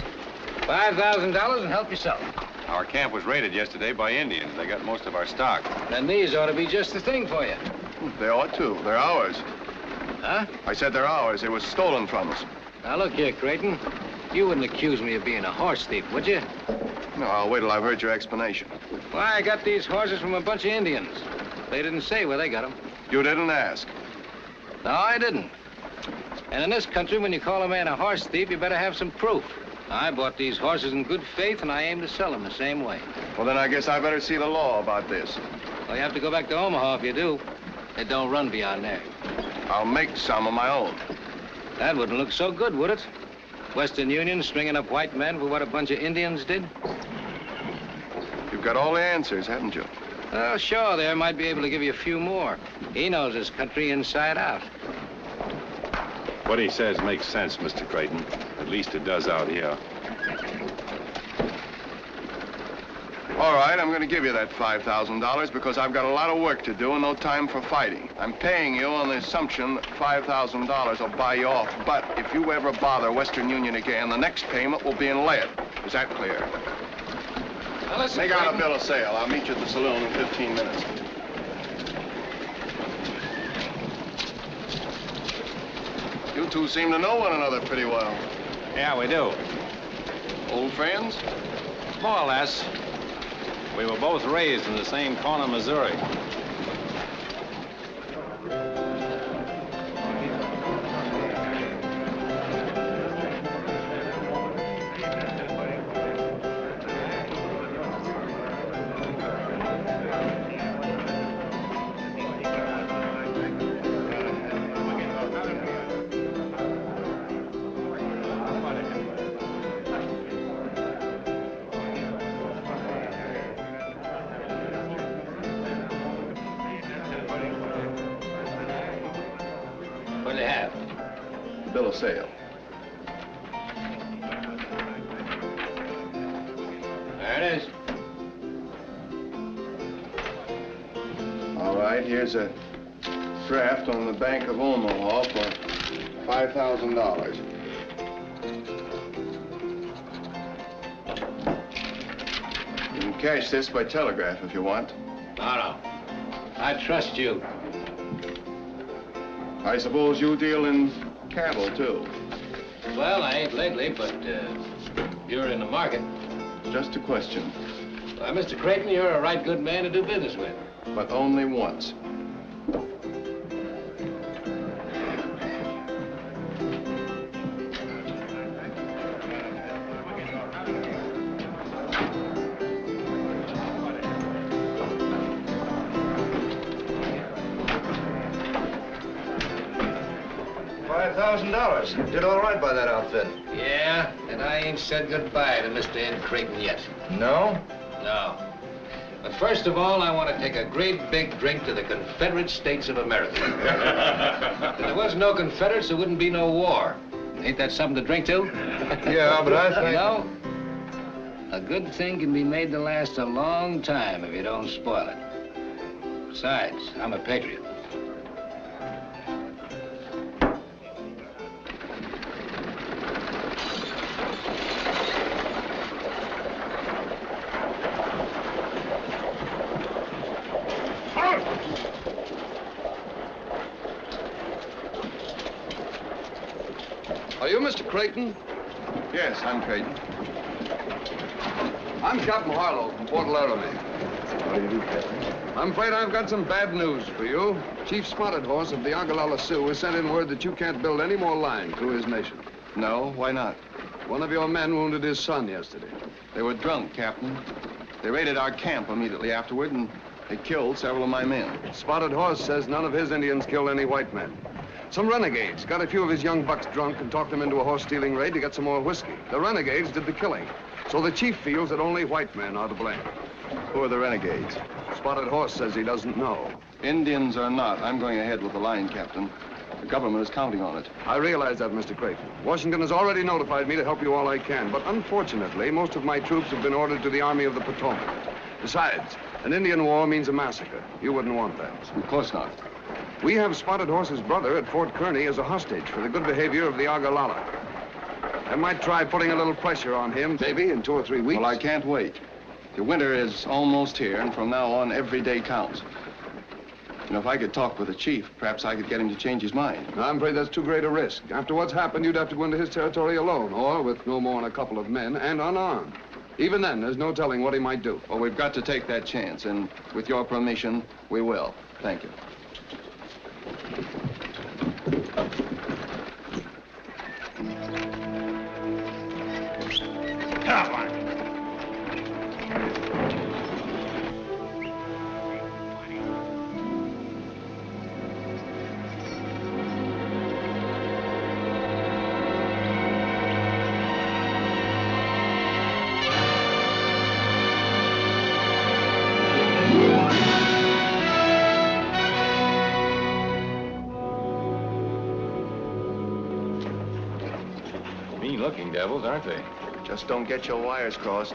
$5,000 and help yourself.
Our camp was raided yesterday by Indians. They got most of our stock.
Then these ought to be just the thing for you.
They ought to. They're ours.
Huh?
I said they're ours. They were stolen from us.
Now, look here, Creighton. You wouldn't accuse me of being a horse thief, would you?
No, I'll wait till I've heard your explanation.
Why, I got these horses from a bunch of Indians. They didn't say where they got them.
You didn't ask.
No, I didn't. And in this country, when you call a man a horse thief, you better have some proof. I bought these horses in good faith, and I aim to sell them the same way.
Well, then I guess I better see the law about this.
Well, you have to go back to Omaha if you do. It don't run beyond there.
I'll make some of my own.
That wouldn't look so good, would it? Western Union stringing up white men for what a bunch of Indians did?
You've got all the answers, haven't you?
Oh, sure, there might be able to give you a few more. He knows this country inside out.
What he says makes sense, Mr. Creighton. At least it does out here.
All right, I'm going to give you that $5,000 because I've got a lot of work to do and no time for fighting. I'm paying you on the assumption that $5,000 will buy you off. But if you ever bother Western Union again, the next payment will be in lead. Is that clear?
Now, listen,
Make out a
Creighton.
bill of sale. I'll meet you at the saloon in 15 minutes. You two seem to know one another pretty well.
Yeah, we do.
Old friends?
More or less. We were both raised in the same corner, Missouri.
What do they have?
Bill of sale.
There it is.
All right, here's a draft on the Bank of Omaha for $5,000. You can cash this by telegraph if you want.
No. I trust you.
I suppose you deal in cattle, too.
Well, I ain't lately, but you're in the market.
Just a question.
Why, Mr. Creighton, you're a right good man to do business with.
But only once.
$5,000. Did all right by that outfit.
Yeah, and I ain't said goodbye to Mr. Ed Creighton yet.
No?
No. But first of all, I want to take a great big drink to the Confederate States of America. If there was no Confederates, there wouldn't be no war. Ain't that something to drink to?
Yeah, but I think...
You know, a good thing can be made to last a long time if you don't spoil it. Besides, I'm a patriot.
Are you Mr. Creighton? Yes, I'm Creighton. I'm Captain Harlow from Fort Laramie. How do you do, Captain? I'm afraid I've got some bad news for you. Chief Spotted Horse of the Ogallala Sioux has sent in word that you can't build any more line through his nation. No? Why not? One of your men wounded his son yesterday. They were drunk, Captain. They raided our camp immediately afterward, and they killed several of my men. Spotted Horse says none of his Indians killed any white men. Some renegades got a few of his young bucks drunk and talked them into a horse-stealing raid to get some more whiskey. The renegades did the killing. So the chief feels that only white men are to blame. Who are the renegades? Spotted Horse says he doesn't know. Indians or not, I'm going ahead with the line, Captain. The government is counting on it. I realize that, Mr. Creighton. Washington has already notified me to help you all I can, but unfortunately, most of my troops have been ordered to the Army of the Potomac. Besides, an Indian war means a massacre. You wouldn't want that. Of course not. We have Spotted Horse's brother at Fort Kearny as a hostage for the good behavior of the Ogallala. I might try putting a little pressure on him, maybe in 2 or 3 weeks. Well, I can't wait. The winter is almost here, and from now on, every day counts. You know, if I could talk with the chief, perhaps I could get him to change his mind. I'm afraid that's too great a risk. After what's happened, you'd have to go into his territory alone, or with no more than a couple of men and unarmed. Even then, there's no telling what he might do. Well, we've got to take that chance, and with your permission, we will. Thank you.
Come on.
Mean-looking devils, aren't they?
Just don't get your wires crossed.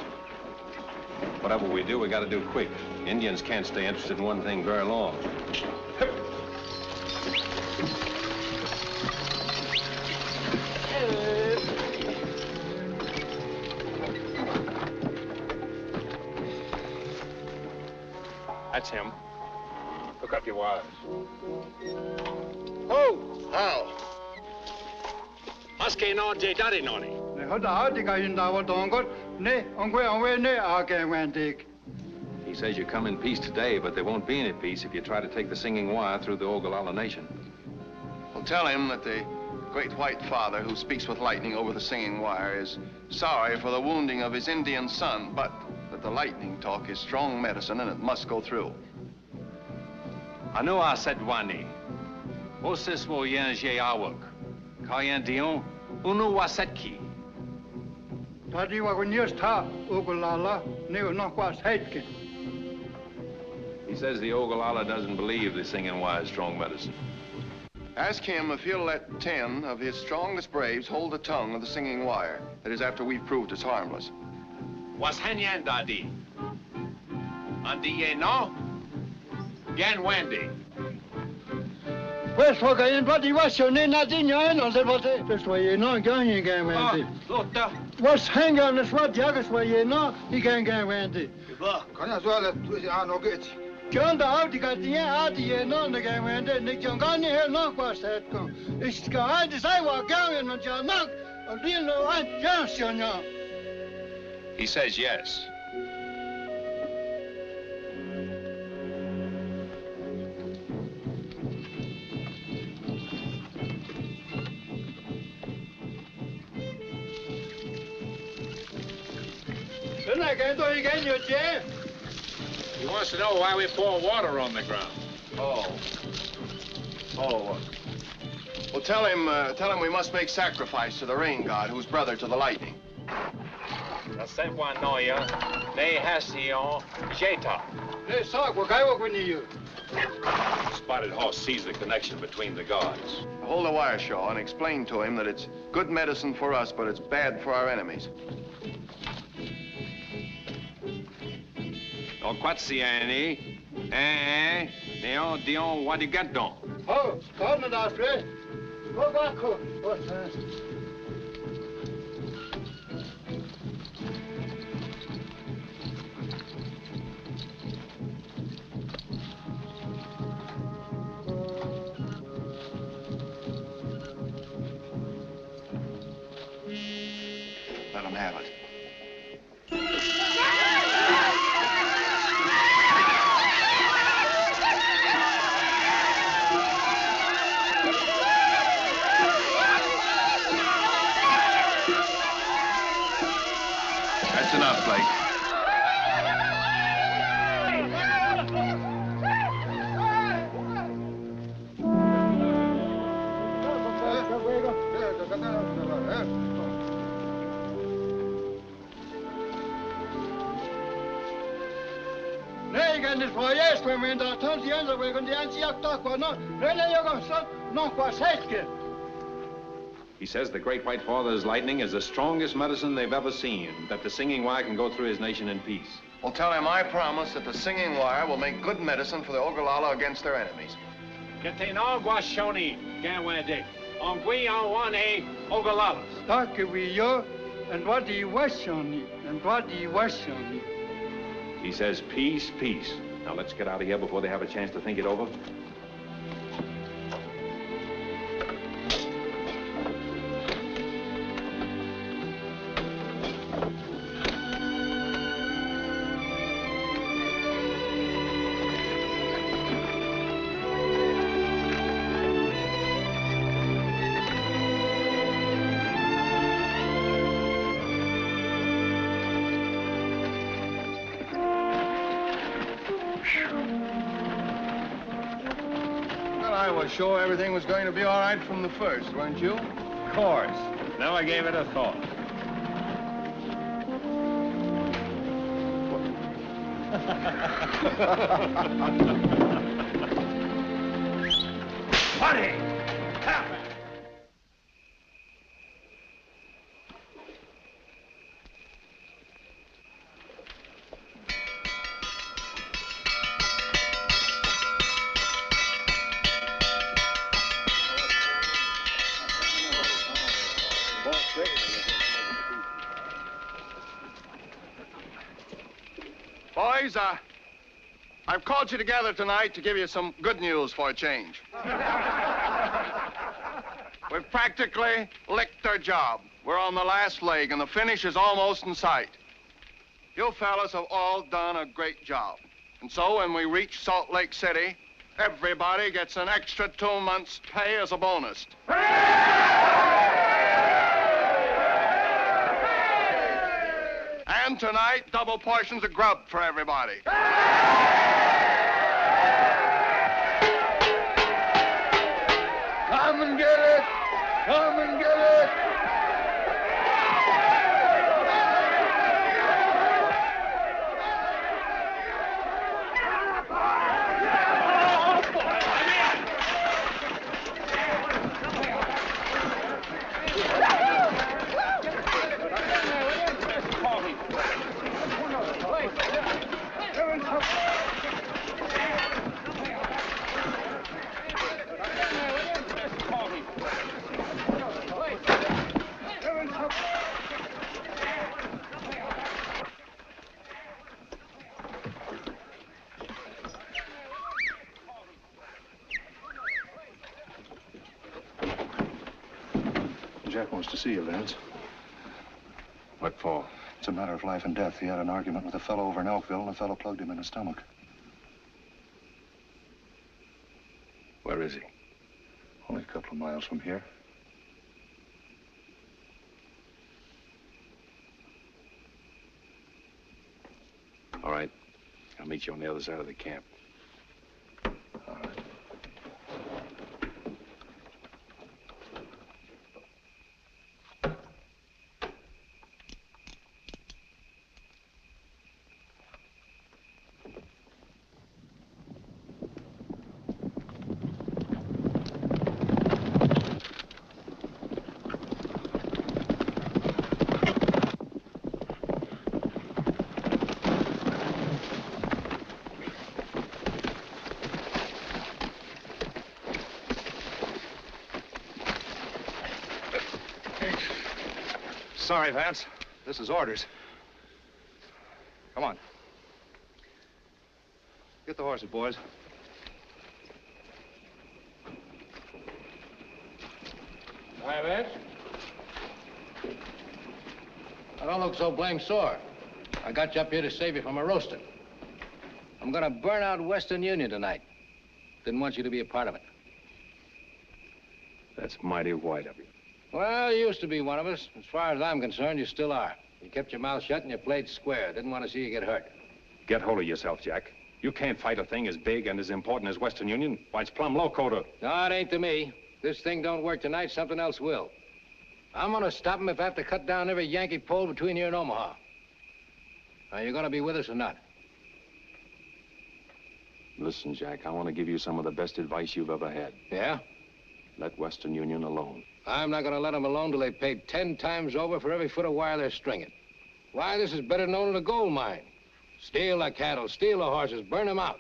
Whatever we do, we got to do quick. Indians can't stay interested in one thing very long.
That's him. Hook up your wires.
Oh!
How? Husky no J Daddy Noni.
He says you come in peace today, but there won't be any peace if you try to take the singing wire through the Ogallala Nation.
Well, tell him that the great white father who speaks with lightning over the singing wire is sorry for the wounding of his Indian son, but that the lightning talk is strong medicine and it must go through.
Anu asedwani. Osis wo yenje awak. Kayan dion unu wasetki. He says the Ogallala doesn't believe the singing wire is strong medicine.
Ask him if he'll let 10 of his strongest braves hold the tongue of the singing wire. That is, after we've proved it's harmless.
Was henyan dadi? Andi ye no? Gan Wendy.
West Hogayan, but he was your name, not in your end, on the body. That's why you're not going again, Wendy. What's hanging on the swat jackets where you're not, he can't get Wendy.
John out got the out the no the game and the John got here no was that go. It's got this I walk out and John knock and you know I just you know.
He says yes.
He wants to know why we pour water on the ground.
Oh. Well, tell him we must make sacrifice to the rain god, who's brother to the lightning.
Spotted Horse sees the connection between the gods.
Hold the wire, Shaw, and explain to him that it's good medicine for us, but it's bad for our enemies.
Oh, Quatsiani. Dion, what do you get, Don?
Oh, come on, Alfred. Go back home. What's that?
Let him have it. That's enough, Blake.
Nee, kan dit voor je spelen dat dan die andere weg en die aan zich toch wel no. Nee, je kan zo nog wat zeggen.
He says the great white father's lightning is the strongest medicine they've ever seen, that the singing wire can go through his nation in peace.
Well, tell him I promise that the singing wire will make good medicine for the Ogallala against their enemies.
Talk we you, and what do you wish on you, and what do you wish on you?
He says peace, peace. Now let's get out of here before they have a chance to think it over.
I was sure everything was going to be all right from the first, weren't you?
Of course. Never gave it a thought.
Funny!
Boys, I've called you together tonight to give you some good news for a change. We've practically licked our job. We're on the last leg, and the finish is almost in sight. You fellas have all done a great job. And so when we reach Salt Lake City, everybody gets an extra 2 months' pay as a bonus. And tonight, double portions of grub for everybody.
Come and get it! Come and get it!
Jack wants to see you, Vance.
What for?
It's a matter of life and death. He had an argument with a fellow over in Elkville, and the fellow plugged him in the stomach.
Where is he?
Only a couple of miles from here.
All right. I'll meet you on the other side of the camp.
All right.
Sorry, Vance. This is orders. Come on. Get the horses, boys.
Hi, Vance. I don't look so blame sore. I got you up here to save you from a roasting. I'm gonna burn out Western Union tonight. Didn't want you to be a part of it.
That's mighty white of you.
Well, you used to be one of us. As far as I'm concerned, you still are. You kept your mouth shut and you played square. Didn't want to see you get hurt.
Get hold of yourself, Jack. You can't fight a thing as big and as important as Western Union. Why, it's plumb loco to...
No, it ain't to me. This thing don't work tonight, something else will. I'm gonna stop him if I have to cut down every Yankee pole between here and Omaha. Now, you gonna be with us or not?
Listen, Jack, I want to give you some of the best advice you've ever had.
Yeah?
Let Western Union alone.
I'm not gonna let them alone till they've paid 10 times over for every foot of wire they're stringing. Why, this is better known than a gold mine. Steal the cattle, steal the horses, burn them out.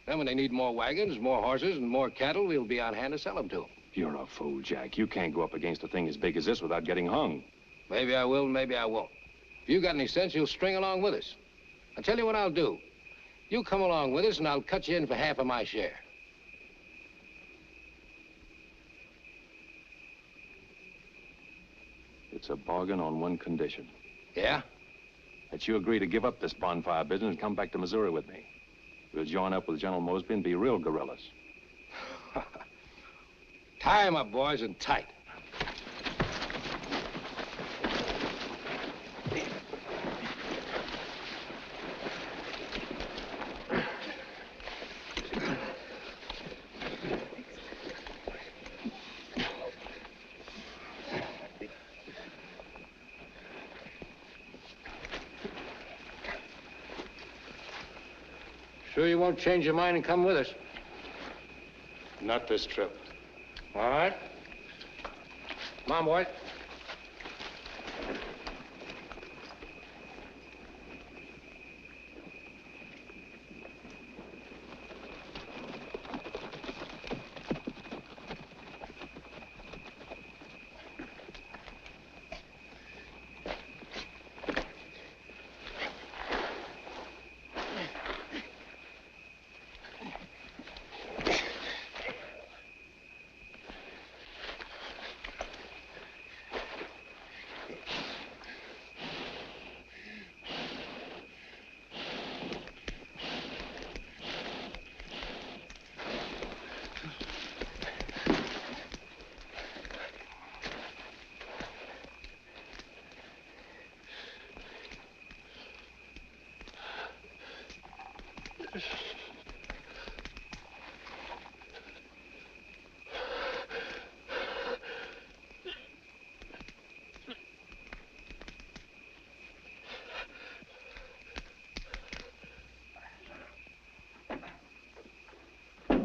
Then when they need more wagons, more horses, and more cattle, we'll be on hand to sell them to them.
You're a fool, Jack. You can't go up against a thing as big as this without getting hung.
Maybe I will, maybe I won't. If you got any sense, you'll string along with us. I'll tell you what I'll do. You come along with us, and I'll cut you in for half of my share.
It's a bargain on one condition.
Yeah?
That you agree to give up this bonfire business and come back to Missouri with me. We'll join up with General Mosby and be real guerrillas.
Tie 'em up, boys, and tight. Sure you won't change your mind and come with us?
Not this trip.
All right. Come on, boys.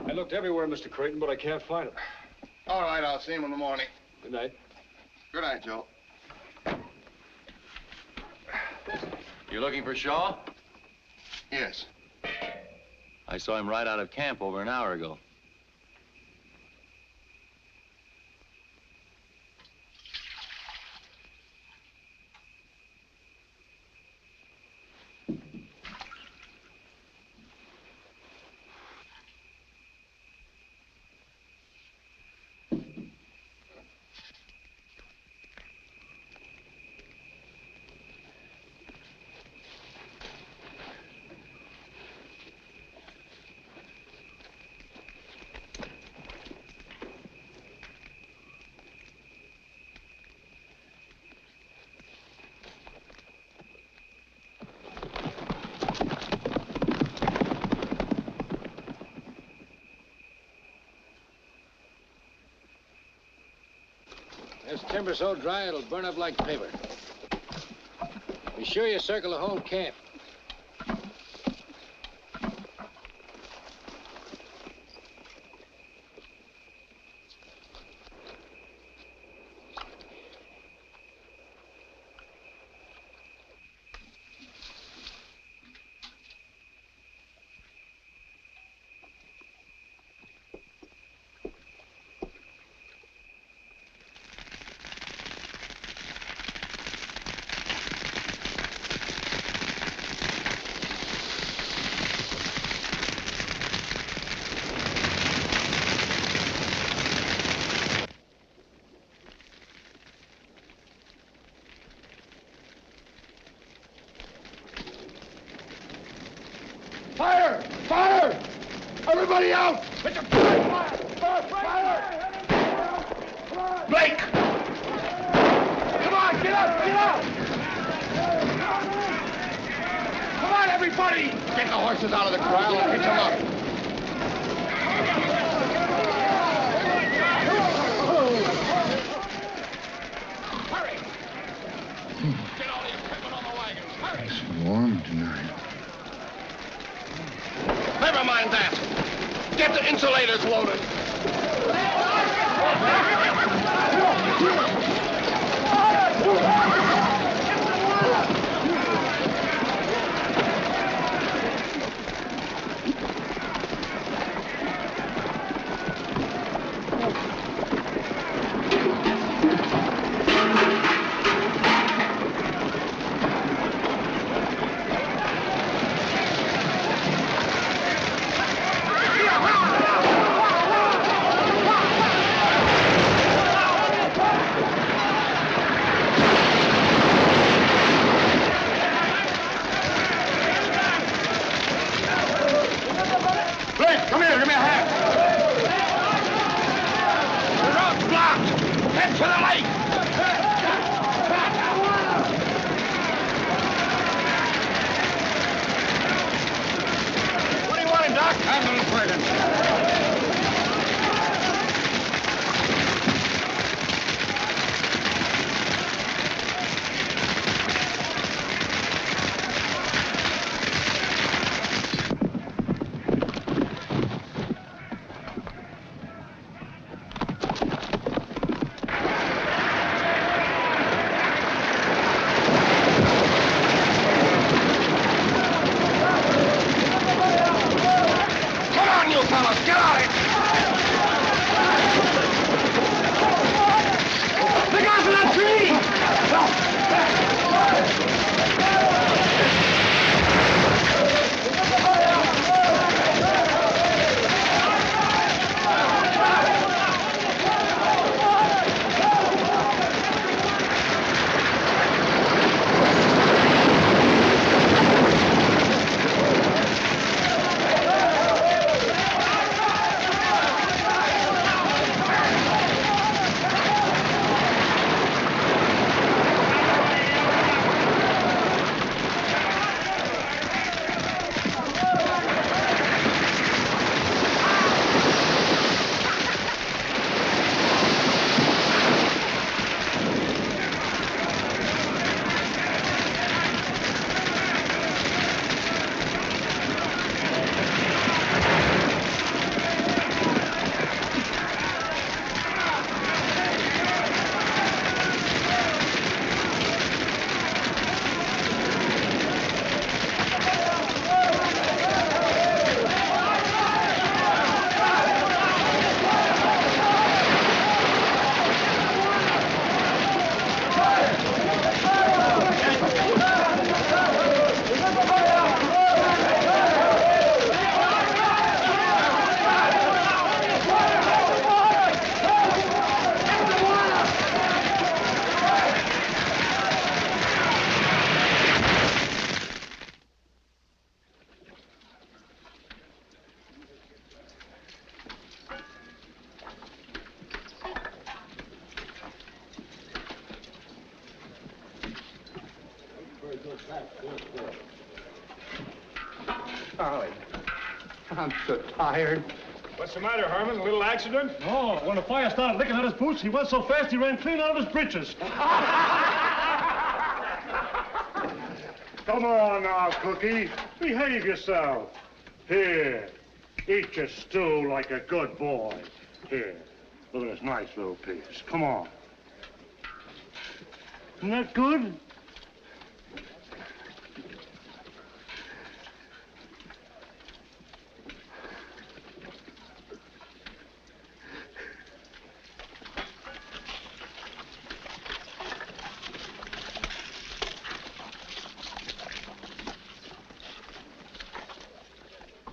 I looked everywhere, Mr. Creighton, but I can't find him.
All right, I'll see him in the morning.
Good night.
Good night, Joe.
You looking for Shaw?
Yes.
I saw him right out of camp over an hour ago.
timber so dry it'll burn up like paper. Be sure you circle the whole camp.
Fire! Fire! Everybody out! It's a fire! Fire! Blake! Come on, get up! Get up! Come on, everybody! Get the horses out of the corral and hitch them up. Hurry! Get all the equipment on the wagons. Hurry!
It's warm tonight.
Never mind that. Get the insulators loaded. Come here, give me a hand. The road's blocked. Head to the lake. What do you want, Doc? Handle Creighton.
Charlie, I'm so tired.
What's the matter, Harmon? A little accident?
No, when the fire started licking at his boots, he went so fast he ran clean out of his breeches. Come on now, Cookie. Behave yourself. Here, eat your stew like a good boy. Here, look at this nice little piece. Come on. Isn't that good?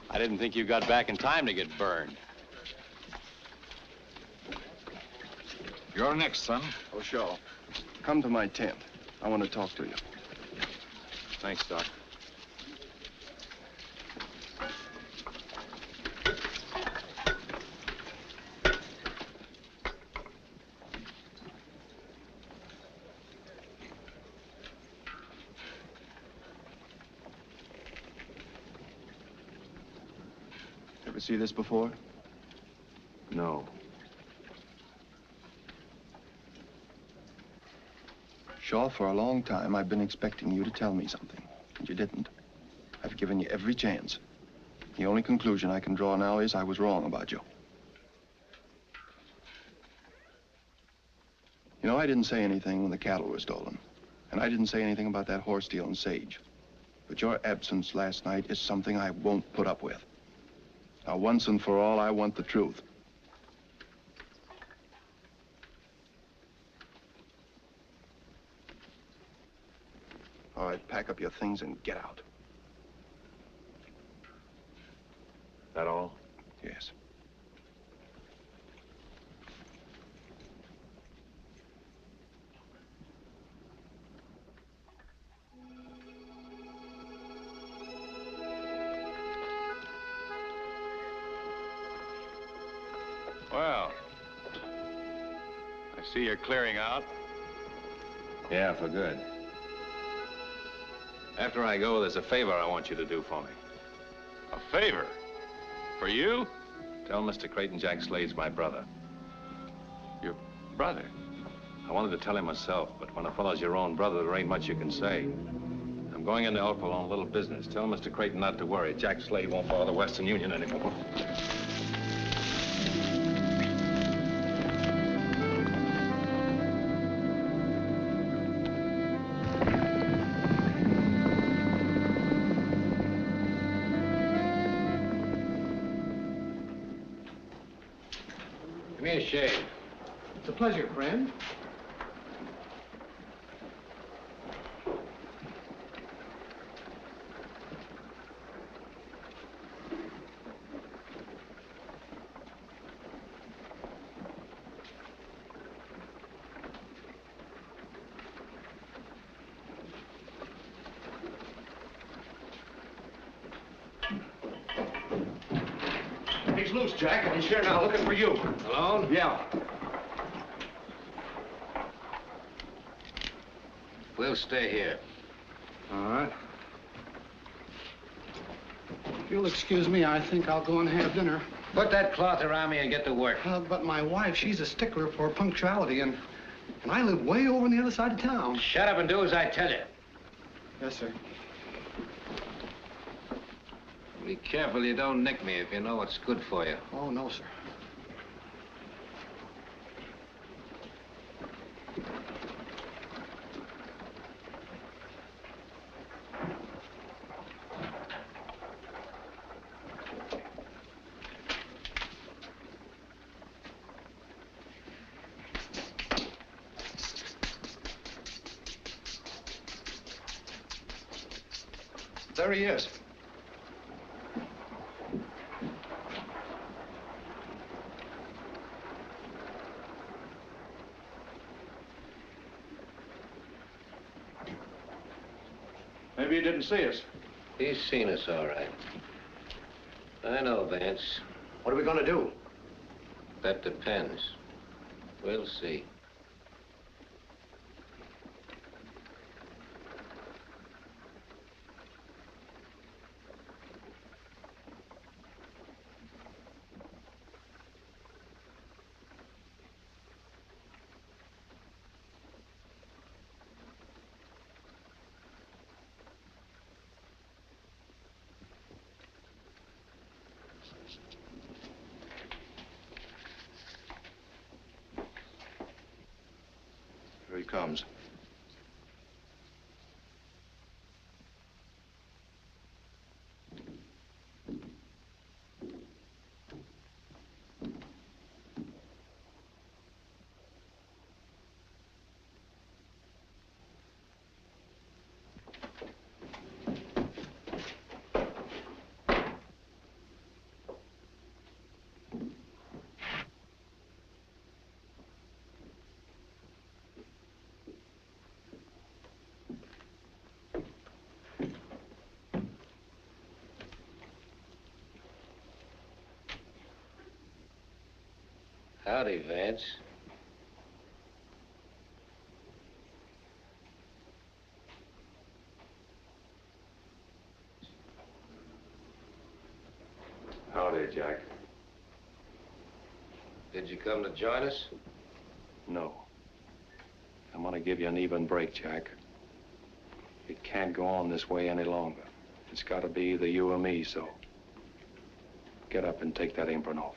I didn't think you got back in time to get burned.
You're next, son.
Oh, sure. Come to my tent. I want to talk to you.
Thanks, Doc.
Ever see this before?
No.
Shaw, for a long time, I've been expecting you to tell me something, and you didn't. I've given you every chance. The only conclusion I can draw now is I was wrong about you. You know, I didn't say anything when the cattle were stolen, and I didn't say anything about that horse deal in Sage. But your absence last night is something I won't put up with. Now, once and for all, I want the truth. All right, pack up your things and get out.
That all?
Yes.
Well, I see you're clearing out.
Yeah, for good.
After I go, there's a favor I want you to do for me. A favor? For you? Tell Mr. Creighton Jack Slade's my brother. Your brother? I wanted to tell him myself, but when a fellow's your own brother, there ain't much you can say. I'm going into Elko on a little business. Tell Mr. Creighton not to worry. Jack Slade won't bother Western Union anymore.
Give me a shave.
It's a pleasure, friend.
He's loose, Jack, and he's here now looking for you.
Alone?
Yeah.
We'll stay here.
All right. If you'll excuse me, I think I'll go and have dinner.
Put that cloth around me and get to work.
But my wife, she's a stickler for punctuality, and I live way over on the other side of town.
Shut up and do as I tell you.
Yes, sir.
Be careful you don't nick me if you know what's good for you.
Oh, no, sir. There he is.
Maybe he didn't see us.
He's seen us, all right. I know, Vance.
What are we going to do?
That depends. We'll see.
comes.
Howdy, Vance.
Howdy, Jack.
Did you come to join us?
No. I'm gonna give you an even break, Jack. It can't go on this way any longer. It's gotta be either you or me, so get up and take that apron off.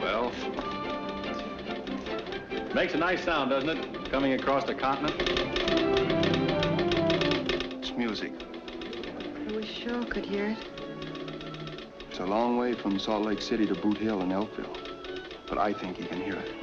Well, makes a nice sound, doesn't it? Coming across the continent.
It's music.
I wish sure could hear it.
It's a long way from Salt Lake City to Boot Hill and Elkville, but I think he can hear it.